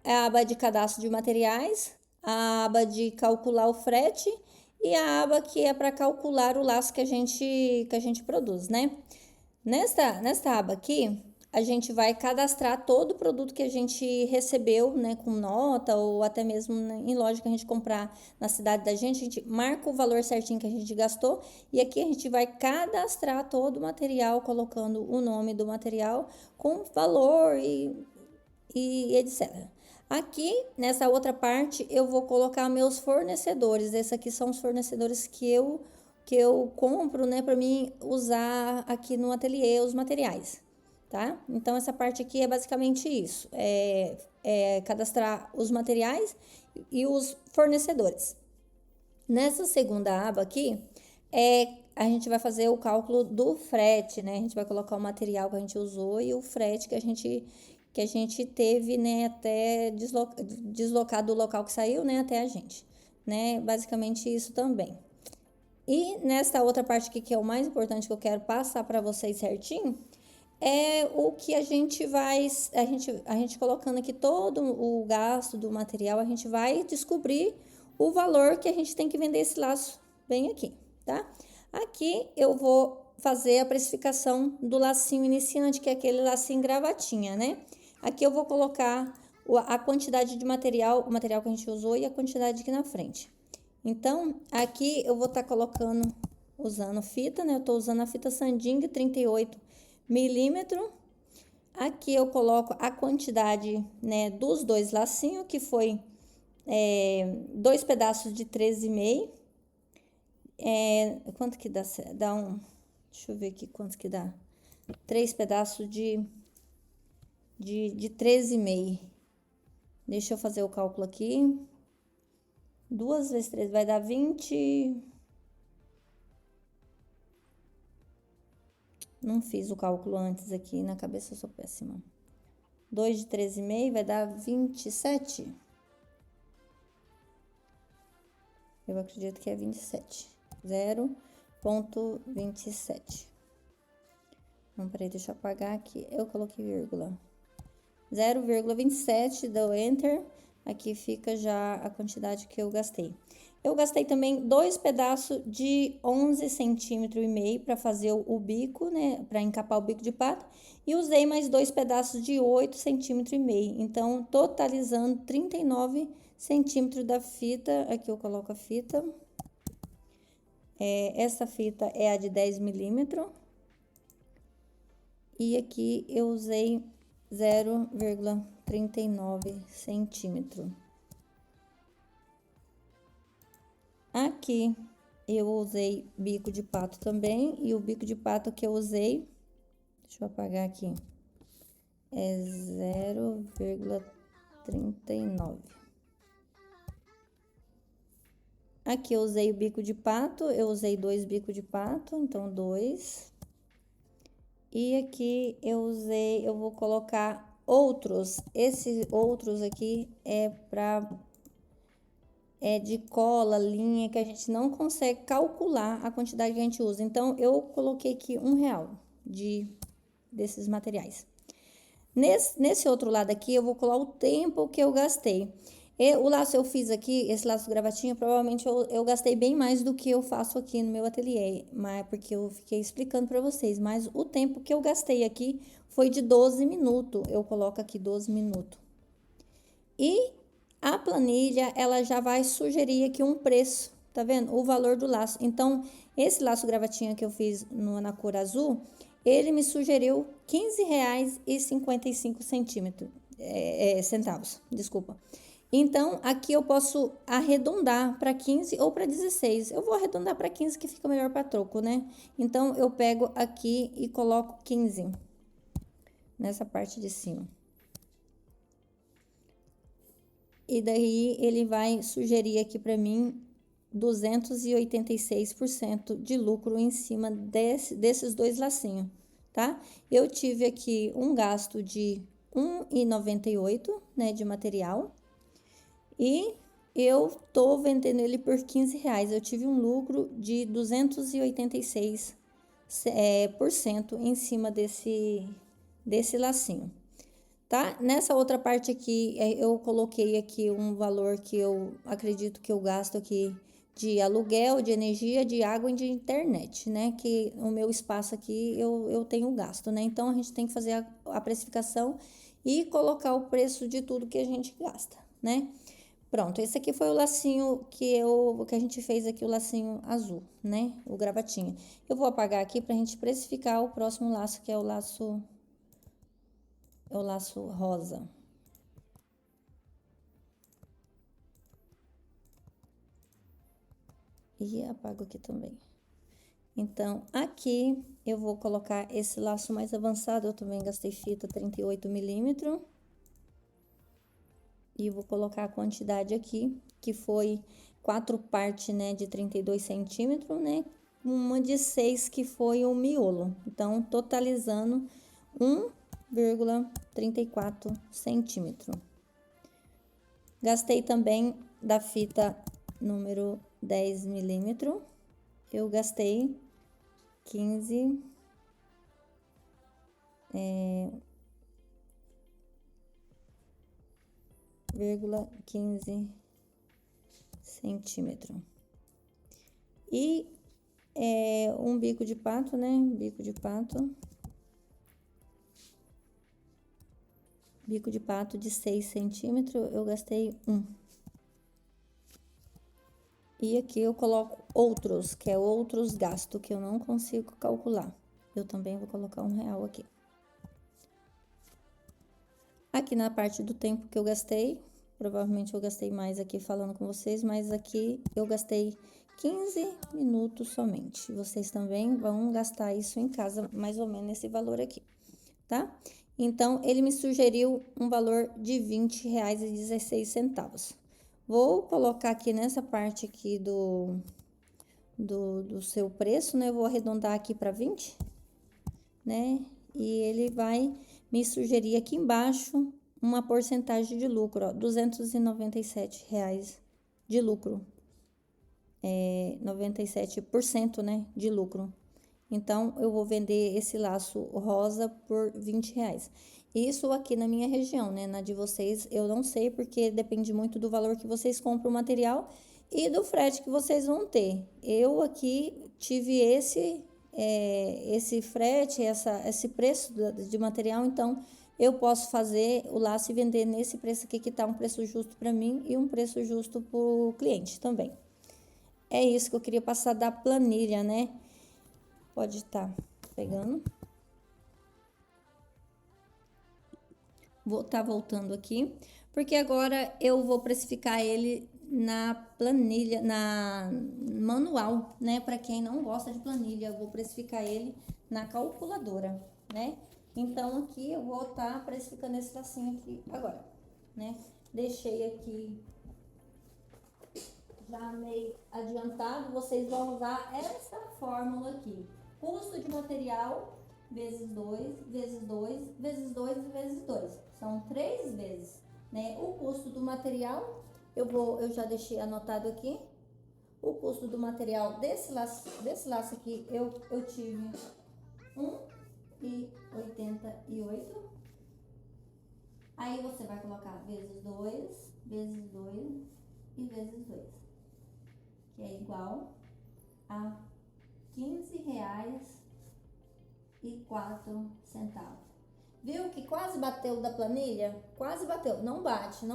A aba de cadastro de materiais, a aba de calcular o frete e a aba que é para calcular o laço que a gente produz, né? Nesta aba aqui, a gente vai cadastrar todo o produto que a gente recebeu, né, com nota ou até mesmo em loja que a gente comprar na cidade da gente, a gente marca o valor certinho que a gente gastou e aqui a gente vai cadastrar todo o material, colocando o nome do material com valor e etc. Aqui, nessa outra parte, eu vou colocar meus fornecedores. Esses aqui são os fornecedores que eu compro, né, para mim usar aqui no ateliê os materiais, tá? Então, essa parte aqui é basicamente isso. Cadastrar os materiais e os fornecedores. Nessa segunda aba aqui, a gente vai fazer o cálculo do frete, né? A gente vai colocar o material que a gente usou e o frete que a gente teve, né, até deslocar do local que saiu, né, até a gente, né? Basicamente isso também. E nesta outra parte aqui, que é o mais importante que eu quero passar para vocês certinho, é o que a gente colocando aqui todo o gasto do material, a gente vai descobrir o valor que a gente tem que vender esse laço bem aqui, tá? Aqui eu vou fazer a precificação do lacinho iniciante, que é aquele lacinho gravatinha, né? Aqui eu vou colocar a quantidade de material, o material que a gente usou e a quantidade aqui na frente. Então, aqui eu vou estar colocando, usando fita, né? Eu tô usando a fita Sanding 38 milímetros. Aqui eu coloco a quantidade, né, dos 2 lacinhos, que foi 2 pedaços de 13,5. Quanto que dá? Dá um... Deixa eu ver aqui quanto que dá. 3 pedaços de 13,5. Deixa eu fazer o cálculo aqui. 2 vezes 3 vai dar 20. Não fiz o cálculo antes aqui, na cabeça eu sou péssima. 2 de 13,5 vai dar 27. Eu acredito que é 27. 0,27. Não, peraí, deixa eu apagar aqui. Eu coloquei vírgula. 0,27, dou Enter. Aqui fica já a quantidade que eu gastei. Eu gastei também 2 pedaços de 11 centímetros e meio para fazer o bico, né? Para encapar o bico de pato. E usei mais 2 pedaços de 8 centímetros e meio. Então, totalizando 39 centímetros da fita. Aqui eu coloco a fita. Essa fita é a de 10 milímetros. E aqui eu usei 0,39 centímetro. Aqui eu usei bico de pato também, e o bico de pato que eu usei, deixa eu apagar aqui, é 0,39. Aqui eu usei o bico de pato, eu usei 2 bicos de pato, então 2. E aqui eu vou colocar outros. Esses outros aqui é de cola, linha, que a gente não consegue calcular a quantidade que a gente usa. Então, eu coloquei aqui R$1 desses materiais. Nesse outro lado aqui, eu vou colar o tempo que eu gastei. O laço eu fiz aqui, esse laço gravatinha, provavelmente eu gastei bem mais do que eu faço aqui no meu ateliê, mas porque eu fiquei explicando para vocês, mas o tempo que eu gastei aqui foi de 12 minutos, eu coloco aqui 12 minutos. E a planilha, ela já vai sugerir aqui um preço, tá vendo? O valor do laço. Então, esse laço gravatinha que eu fiz na cor azul, ele me sugeriu R$15,55 centavos, desculpa. Então, aqui eu posso arredondar para 15 ou para 16. Eu vou arredondar para 15, que fica melhor para troco, né? Então, eu pego aqui e coloco 15 nessa parte de cima. E daí, ele vai sugerir aqui para mim 286% de lucro em cima desses 2 lacinhos, tá? Eu tive aqui um gasto de R$1,98, né, de material. E eu tô vendendo ele por R$15. Eu tive um lucro de 286% em cima desse lacinho, tá? Nessa outra parte aqui, eu coloquei aqui um valor que eu acredito que eu gasto aqui de aluguel, de energia, de água e de internet, né? Que o meu espaço aqui eu tenho gasto, né? Então, a gente tem que fazer a precificação e colocar o preço de tudo que a gente gasta, né? Pronto, esse aqui foi o lacinho que a gente fez aqui, o lacinho azul, né? O gravatinha. Eu vou apagar aqui pra gente precificar o próximo laço, que é o laço rosa. E apago aqui também. Então, aqui eu vou colocar esse laço mais avançado, eu também gastei fita 38 milímetros. E vou colocar a quantidade aqui, que foi 4 partes, né, de 32 centímetros, né? Uma de 6 que foi o miolo. Então, totalizando 1,34 centímetro. Gastei também da fita número 10 milímetros. Eu gastei 15,15 centímetros. E um bico de pato, né? Bico de pato de 6 centímetros, eu gastei 1. E aqui eu coloco outros, que é outros gastos que eu não consigo calcular. Eu também vou colocar R$1 aqui. Aqui na parte do tempo que eu gastei, provavelmente eu gastei mais aqui falando com vocês, mas aqui eu gastei 15 minutos somente. Vocês também vão gastar isso em casa, mais ou menos esse valor aqui, tá? Então, ele me sugeriu um valor de R$20,16. Vou colocar aqui nessa parte aqui do seu preço, né? Eu vou arredondar aqui para 20, né? E ele vai me sugerir aqui embaixo uma porcentagem de lucro, ó, R$297 de lucro. 97%, né, de lucro. Então, eu vou vender esse laço rosa por R$20. Isso aqui na minha região, né? Na de vocês, eu não sei, porque depende muito do valor que vocês compram o material e do frete que vocês vão ter. Eu aqui tive esse frete, esse preço de material, então eu posso fazer o laço e vender nesse preço aqui, que tá um preço justo para mim e um preço justo pro cliente também. É isso que eu queria passar da planilha, né? Pode estar pegando. Vou estar voltando aqui, porque agora eu vou precificar ele na planilha, na manual, né? Para quem não gosta de planilha, eu vou precificar ele na calculadora, né? Então, aqui eu vou estar precificando esse lacinho aqui agora, né? Deixei aqui já meio adiantado, vocês vão usar essa fórmula aqui. Custo de material vezes 2, vezes 2, vezes 2 e vezes 2. São 3 vezes, né? O custo do material, eu já deixei anotado aqui. O custo do material desse laço aqui, eu tive 1,88. Aí você vai colocar vezes 2, vezes 2 e vezes 2, que é igual a R$15,04. Viu que quase bateu da planilha? Quase bateu. Não bate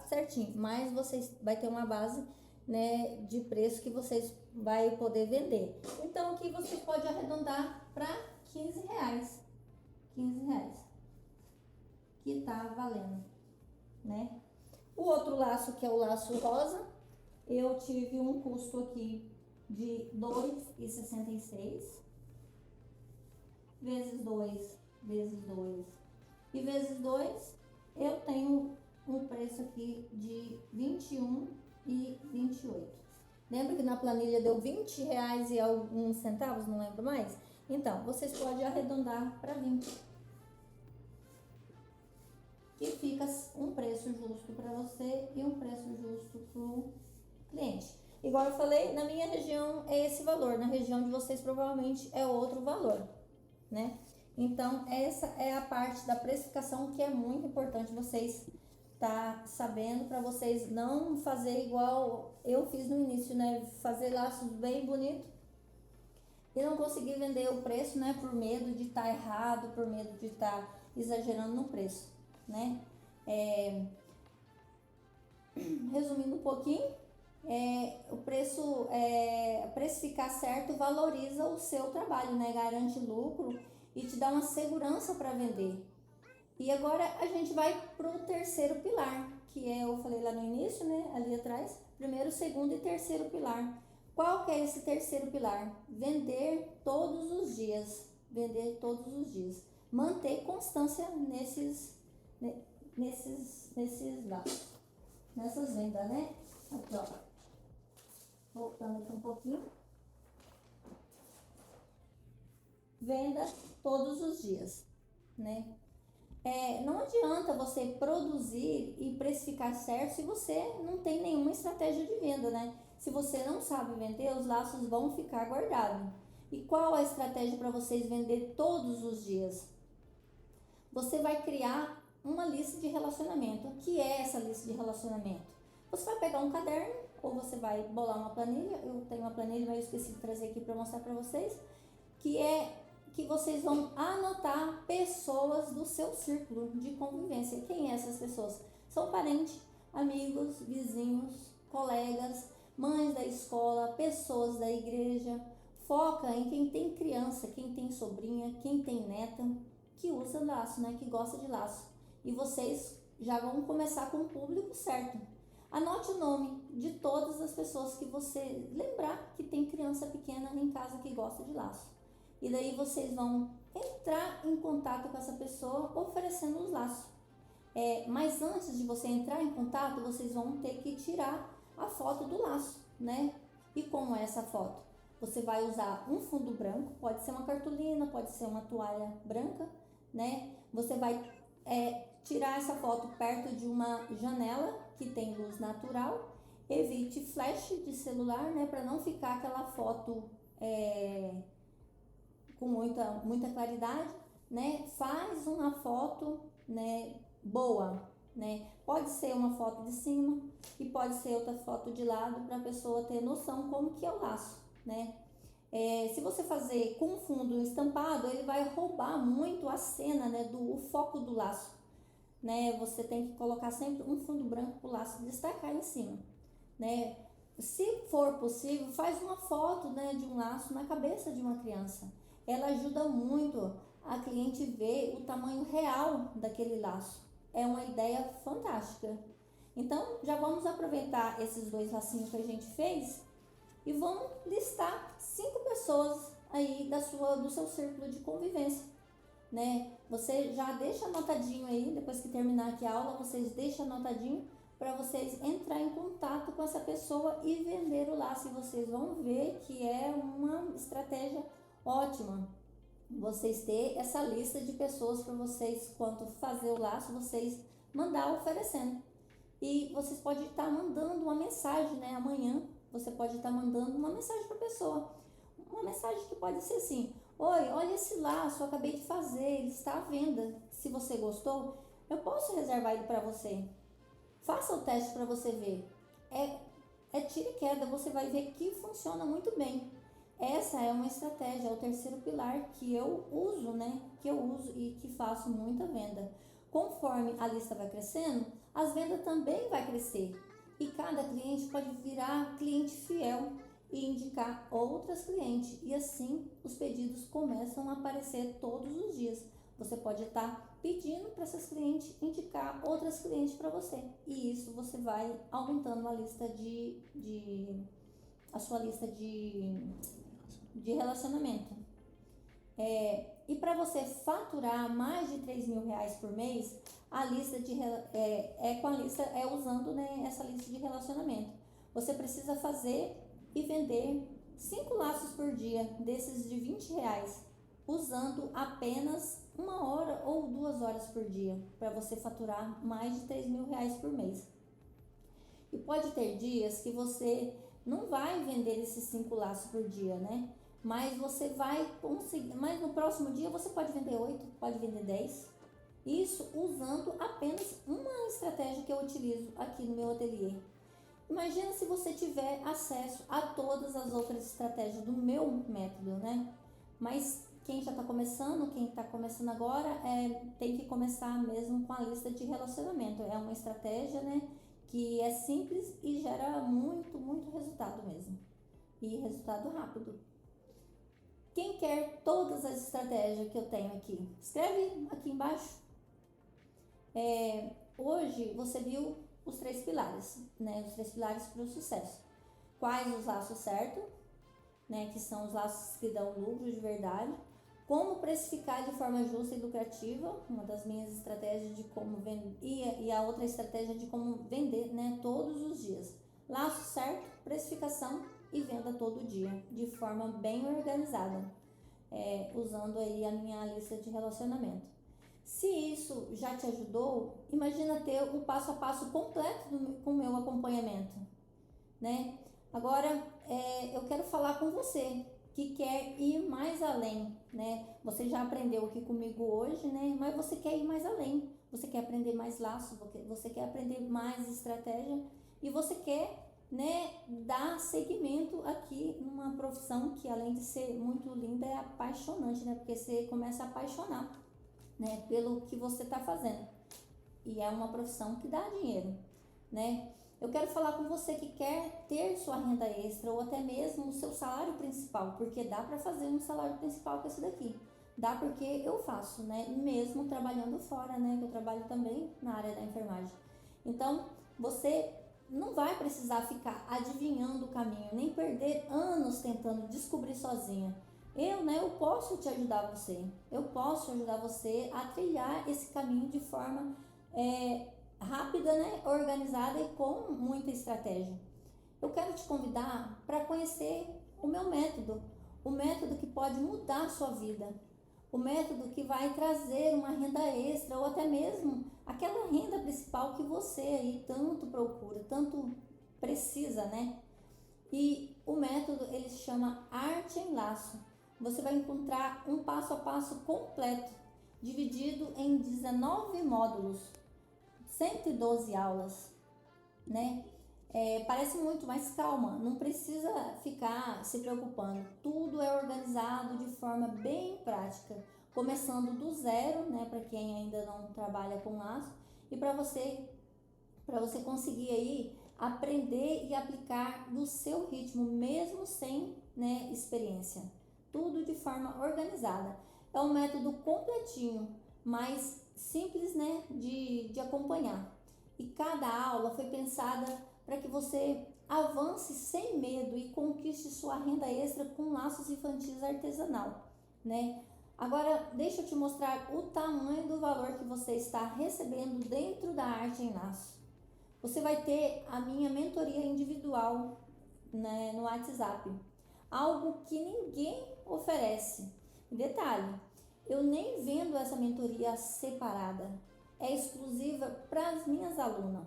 certinho, mas vocês vai ter uma base, né, de preço que vocês vai poder vender. Então aqui você pode arredondar para R$15. R$15 que tá valendo, né? O outro laço, que é o laço rosa, eu tive um custo aqui de 2,66 vezes 2, vezes 2 e vezes 2, eu tenho um preço aqui de R$21,28. Lembra que na planilha deu R$20 e alguns centavos, não lembro mais? Então, vocês podem arredondar para 20. Que fica um preço justo para você e um preço justo para o cliente. Igual eu falei, na minha região é esse valor, na região de vocês provavelmente é outro valor, né? Então, essa é a parte da precificação que é muito importante vocês sabendo, para vocês não fazer igual eu fiz no início, né? Fazer laços bem bonitos e não conseguir vender o preço, né? Por medo de estar errado, por medo de estar exagerando no preço, né? Resumindo um pouquinho, o preço, precificar certo valoriza o seu trabalho, né? Garante lucro e te dá uma segurança para vender. E agora a gente vai para o terceiro pilar, que eu falei lá no início, né? Ali atrás, primeiro, segundo e terceiro pilar. Qual que é esse terceiro pilar? Vender todos os dias. Vender todos os dias. Manter constância nesses dados. Nessas vendas, né? Aqui, ó. Voltando aqui um pouquinho. Venda todos os dias, né? Não adianta você produzir e precificar certo se você não tem nenhuma estratégia de venda, né? Se você não sabe vender, os laços vão ficar guardados. E qual a estratégia para vocês vender todos os dias? Você vai criar uma lista de relacionamento. O que é essa lista de relacionamento? Você vai pegar um caderno ou você vai bolar uma planilha. Eu tenho uma planilha, mas eu esqueci de trazer aqui para mostrar para vocês. Que vocês vão anotar pessoas do seu círculo de convivência. Quem é essas pessoas? São parentes, amigos, vizinhos, colegas, mães da escola, pessoas da igreja. Foca em quem tem criança, quem tem sobrinha, quem tem neta, que usa laço, né? Que gosta de laço. E vocês já vão começar com o público certo. Anote o nome de todas as pessoas que você lembrar que tem criança pequena em casa que gosta de laço. E daí vocês vão entrar em contato com essa pessoa oferecendo os laços. Mas antes de você entrar em contato, vocês vão ter que tirar a foto do laço, né? E como é essa foto? Você vai usar um fundo branco, pode ser uma cartolina, pode ser uma toalha branca, né? Você vai tirar essa foto perto de uma janela que tem luz natural. Evite flash de celular, né? Para não ficar aquela foto com muita claridade, né? Faz uma foto, né, boa, né? Pode ser uma foto de cima e pode ser outra foto de lado para a pessoa ter noção como que é o laço, né? Se você fazer com fundo estampado, ele vai roubar muito a cena, né, o foco do laço. né? Você tem que colocar sempre um fundo branco para o laço destacar em cima, né? Se for possível, faz uma foto, né, de um laço na cabeça de uma criança. Ela ajuda muito a cliente ver o tamanho real daquele laço. É uma ideia fantástica. Então, já vamos aproveitar esses 2 lacinhos que a gente fez e vamos listar 5 pessoas aí do seu círculo de convivência, né? Você já deixa anotadinho aí, depois que terminar aqui a aula, vocês deixam anotadinho para vocês entrar em contato com essa pessoa e vender o laço. E vocês vão ver que é uma estratégia ótima. Vocês ter essa lista de pessoas para vocês, quando fazer o laço, vocês mandar oferecendo. E vocês podem estar mandando uma mensagem, né? Amanhã você pode estar mandando uma mensagem para a pessoa. Uma mensagem que pode ser assim: oi, olha esse laço, eu acabei de fazer, ele está à venda. Se você gostou, eu posso reservar ele para você. Faça o teste para você ver. É tira e queda, você vai ver que funciona muito bem. Essa é uma estratégia, é o terceiro pilar que eu uso, né? Que eu uso e que faço muita venda. Conforme a lista vai crescendo, as vendas também vai crescer. E cada cliente pode virar cliente fiel e indicar outras clientes. E assim os pedidos começam a aparecer todos os dias. Você pode estar pedindo para essas clientes indicar outras clientes para você. E isso você vai aumentando a sua lista de relacionamento. E para você faturar mais de R$3.000 por mês, a lista usando, né, essa lista de relacionamento. Você precisa fazer e vender 5 laços por dia, desses de R$20, usando apenas 1 hora ou 2 horas por dia, para você faturar mais de R$3.000 por mês. E pode ter dias que você não vai vender esses 5 laços por dia, né? Mas você vai conseguir, mas no próximo dia você pode vender 8, pode vender 10. Isso usando apenas uma estratégia que eu utilizo aqui no meu ateliê. Imagina se você tiver acesso a todas as outras estratégias do meu método, né? Mas quem já está começando agora, tem que começar mesmo com a lista de relacionamento. É uma estratégia, né, que é simples e gera muito, muito resultado mesmo. E resultado rápido. Quem quer todas as estratégias que eu tenho aqui? Escreve aqui embaixo. Hoje você viu os 3 pilares, né? Os 3 pilares para o sucesso. Quais os laços certos, né? Que são os laços que dão lucro de verdade. Como precificar de forma justa e lucrativa, uma das minhas estratégias de como vender, e a outra estratégia de como vender, né? Todos os dias. Laço certo, precificação e venda todo dia, de forma bem organizada, usando aí a minha lista de relacionamento. Se isso já te ajudou, imagina ter o passo a passo completo com o meu acompanhamento, né? Agora, eu quero falar com você que quer ir mais além, né? Você já aprendeu aqui comigo hoje, né? Mas você quer ir mais além, você quer aprender mais laços, você quer aprender mais estratégia e você quer, né, dar seguimento aqui numa profissão que, além de ser muito linda, é apaixonante, né? Porque você começa a apaixonar, né, pelo que você está fazendo. E é uma profissão que dá dinheiro, né? Eu quero falar com você que quer ter sua renda extra ou até mesmo o seu salário principal, porque dá para fazer um salário principal com esse daqui. Dá porque eu faço, né? Mesmo trabalhando fora, né? Que eu trabalho também na área da enfermagem. Então, você não vai precisar ficar adivinhando o caminho, nem perder anos tentando descobrir sozinha. Eu posso te ajudar você. Eu posso ajudar você a trilhar esse caminho de forma rápida, né? Organizada e com muita estratégia. Eu quero te convidar para conhecer o meu método. O método que pode mudar a sua vida. O método que vai trazer uma renda extra ou até mesmo aquela renda principal que você aí tanto procura, tanto precisa, né? E o método, ele se chama Arte em Laço. Você vai encontrar um passo a passo completo, dividido em 19 módulos, 112 aulas, né? Parece muito, mas calma, não precisa ficar se preocupando. Tudo é organizado de forma bem prática, começando do zero, né? Para quem ainda não trabalha com laço, e para você conseguir aí aprender e aplicar no seu ritmo, mesmo sem, né, experiência. Tudo de forma organizada. É um método completinho, mas simples, né, de acompanhar. E cada aula foi pensada para que você avance sem medo e conquiste sua renda extra com laços infantis artesanal, né? Agora, deixa eu te mostrar o tamanho do valor que você está recebendo dentro da arte em laço. Você vai ter a minha mentoria individual, né, no WhatsApp, algo que ninguém oferece. Detalhe, eu nem vendo essa mentoria separada, é exclusiva para as minhas alunas.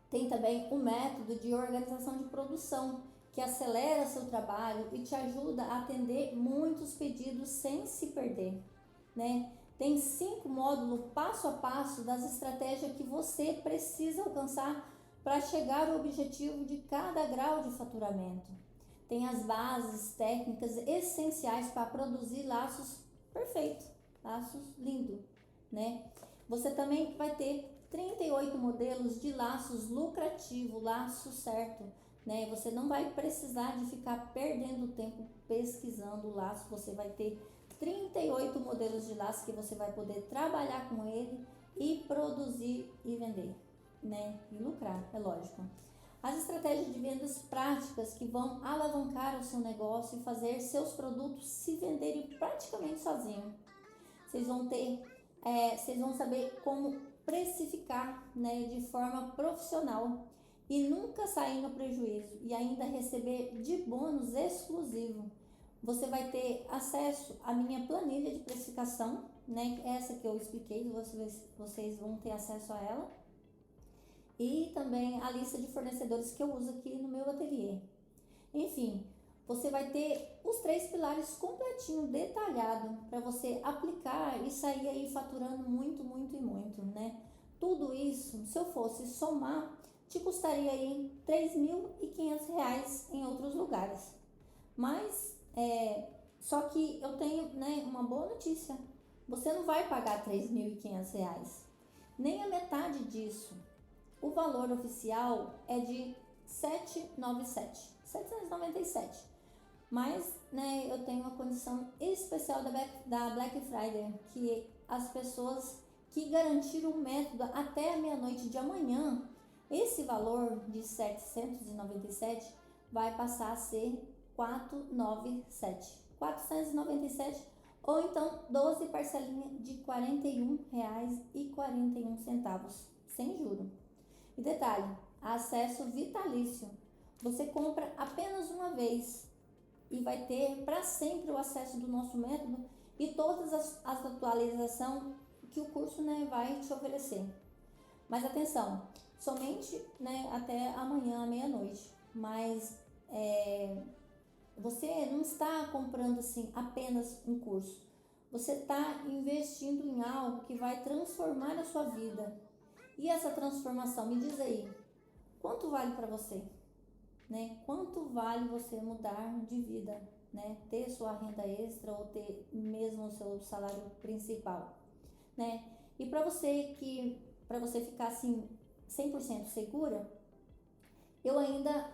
Tem também o método de organização de produção, que acelera seu trabalho e te ajuda a atender muitos pedidos sem se perder, né? Tem 5 módulos passo a passo das estratégias que você precisa alcançar para chegar ao objetivo de cada grau de faturamento. Tem as bases técnicas essenciais para produzir laços perfeitos, laços lindos, né? Você também vai ter 38 modelos de laços lucrativos, laço certo, né? Você não vai precisar de ficar perdendo tempo pesquisando o laço, você vai ter 38 modelos de laço que você vai poder trabalhar com ele e produzir e vender, né? E lucrar, é lógico. As estratégias de vendas práticas que vão alavancar o seu negócio e fazer seus produtos se venderem praticamente sozinho. Vocês vão saber como precificar, né, de forma profissional e nunca sair no prejuízo e ainda receber de bônus exclusivo. Você vai ter acesso à minha planilha de precificação, né, essa que eu expliquei, vocês vão ter acesso a ela, e também a lista de fornecedores que eu uso aqui no meu ateliê. Enfim, você vai ter os 3 pilares completinho, detalhado, para você aplicar e sair aí faturando muito, muito e muito, né? Tudo isso, se eu fosse somar, te custaria aí R$3.500 em outros lugares. Mas, só que eu tenho, né, uma boa notícia. Você não vai pagar R$3.500, nem a metade disso. O valor oficial é de 797. Mas, né, eu tenho uma condição especial da Black Friday, que as pessoas que garantiram o método até a meia-noite de amanhã, esse valor de 797 vai passar a ser 497 ou então 12 parcelinhas de R$41,41 sem juro. E detalhe, acesso vitalício. Você compra apenas uma vez e vai ter para sempre o acesso do nosso método e todas as atualizações que o curso, né, vai te oferecer. Mas atenção, somente, né, até amanhã à meia-noite. Mas você não está comprando assim apenas um curso. Você está investindo em algo que vai transformar a sua vida. E essa transformação, me diz aí, quanto vale para você? Né? Quanto vale você mudar de vida, né? Ter sua renda extra ou ter mesmo o seu salário principal, né? E para você ficar assim 100% segura, eu ainda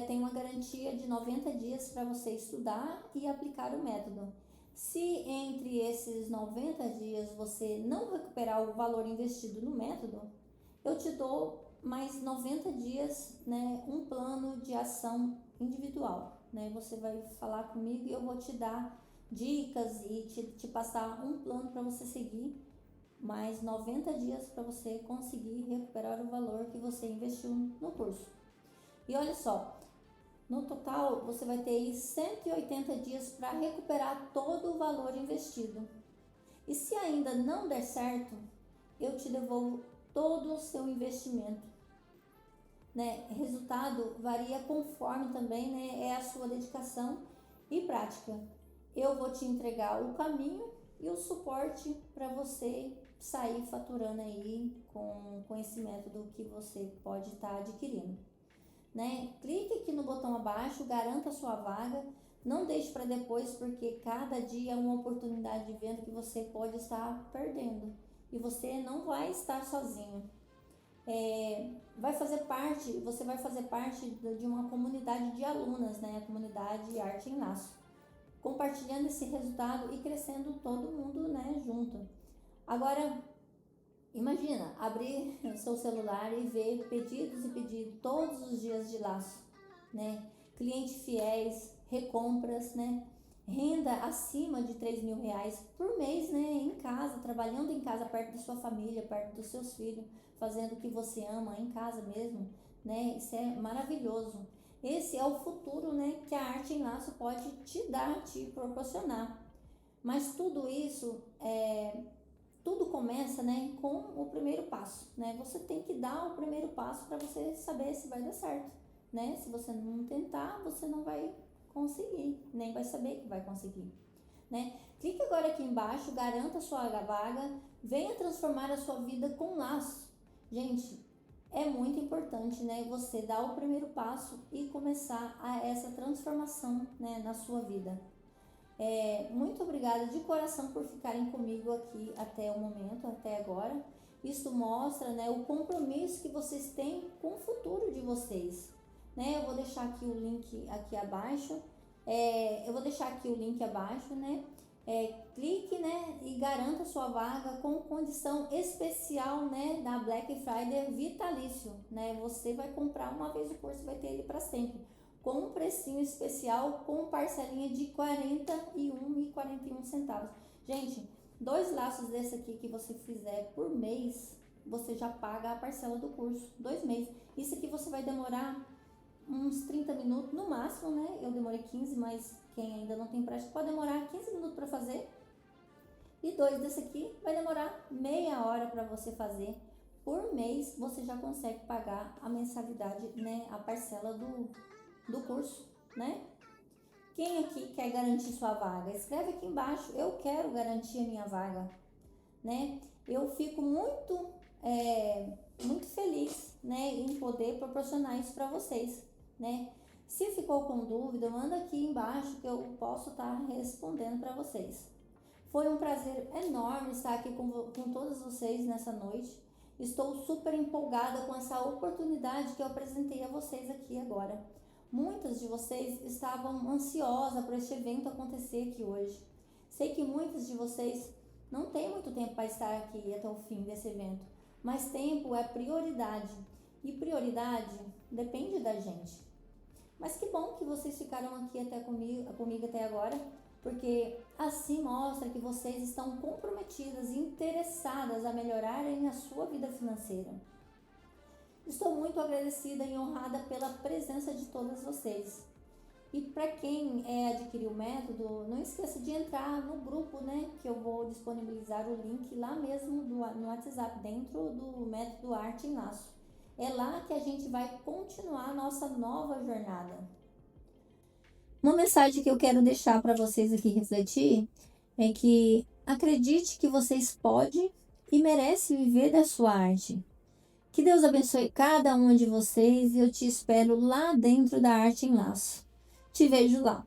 tenho uma garantia de 90 dias para você estudar e aplicar o método. Se entre esses 90 dias você não recuperar o valor investido no método, eu te dou mais 90 dias, né, um plano de ação individual, né? Você vai falar comigo e eu vou te dar dicas e te passar um plano para você seguir, mais 90 dias para você conseguir recuperar o valor que você investiu no curso. E olha só, no total você vai ter aí 180 dias para recuperar todo o valor investido. E se ainda não der certo, eu te devolvo todo o seu investimento, né? Resultado varia conforme também, né, é a sua dedicação e prática. Eu vou te entregar o caminho e o suporte para você sair faturando aí com esse método que você pode estar adquirindo, né? Clique aqui no botão abaixo, garanta a sua vaga, não deixe para depois, porque cada dia é uma oportunidade de venda que você pode estar perdendo. e você não vai estar sozinho. Você vai fazer parte de uma comunidade de alunas, né? A comunidade Arte em Laço, compartilhando esse resultado e crescendo todo mundo, né, junto. Agora, imagina, abrir o seu celular e ver pedidos e pedidos todos os dias de laço, né? Clientes fiéis, recompras, né? Renda acima de R$ 3.000 por mês, né? Em casa, trabalhando em casa, perto da sua família, perto dos seus filhos, fazendo o que você ama, em casa mesmo, né? Isso é maravilhoso. Esse é o futuro, né? Que a Arte em Laço pode te dar, te proporcionar. Mas tudo isso tudo começa, né, com o primeiro passo, né? Você tem que dar o primeiro passo para você saber se vai dar certo, né? Se você não tentar, você não vai conseguir, nem vai saber que vai conseguir, né? Clique agora aqui embaixo, garanta sua vaga, venha transformar a sua vida com laço. Gente, é muito importante, né, você dar o primeiro passo e começar essa transformação, né, na sua vida. Muito obrigada de coração por ficarem comigo aqui até o momento, até agora. Isso mostra, né, o compromisso que vocês têm com o futuro de vocês, né? Eu vou deixar aqui o link aqui abaixo. Né? Clique, né, e garanta sua vaga com condição especial, né, da Black Friday vitalício, né? Você vai comprar uma vez o curso e vai ter ele para sempre, com um precinho especial, com parcelinha de R$ 41,41. Gente, 2 laços desse aqui que você fizer por mês, você já paga a parcela do curso, 2 meses. Isso aqui você vai demorar uns 30 minutos no máximo, né? Eu demorei 15, mas quem ainda não tem prática pode demorar 15 minutos para fazer. E 2 desse aqui vai demorar meia hora para você fazer. Por mês você já consegue pagar a mensalidade, né? A parcela do curso, né? Quem aqui quer garantir sua vaga? Escreve aqui embaixo, eu quero garantir a minha vaga, né? Eu fico muito feliz, né, em poder proporcionar isso para vocês, né? Se ficou com dúvida, manda aqui embaixo que eu posso estar respondendo para vocês. Foi um prazer enorme estar aqui com todos vocês nessa noite. Estou super empolgada com essa oportunidade que eu apresentei a vocês aqui agora. Muitas de vocês estavam ansiosas por este evento acontecer aqui hoje. Sei que muitas de vocês não têm muito tempo para estar aqui até o fim desse evento, mas tempo é prioridade e prioridade depende da gente. Mas que bom que vocês ficaram aqui comigo até agora, porque assim mostra que vocês estão comprometidas e interessadas a melhorarem a sua vida financeira. Estou muito agradecida e honrada pela presença de todas vocês. E para quem adquiriu o método, não esqueça de entrar no grupo, né? Que eu vou disponibilizar o link lá mesmo no WhatsApp, dentro do método Arte em Laço. É lá que a gente vai continuar a nossa nova jornada. Uma mensagem que eu quero deixar para vocês aqui refletir é que acredite que vocês podem e merecem viver da sua arte. Que Deus abençoe cada um de vocês e eu te espero lá dentro da Arte em Laço. Te vejo lá.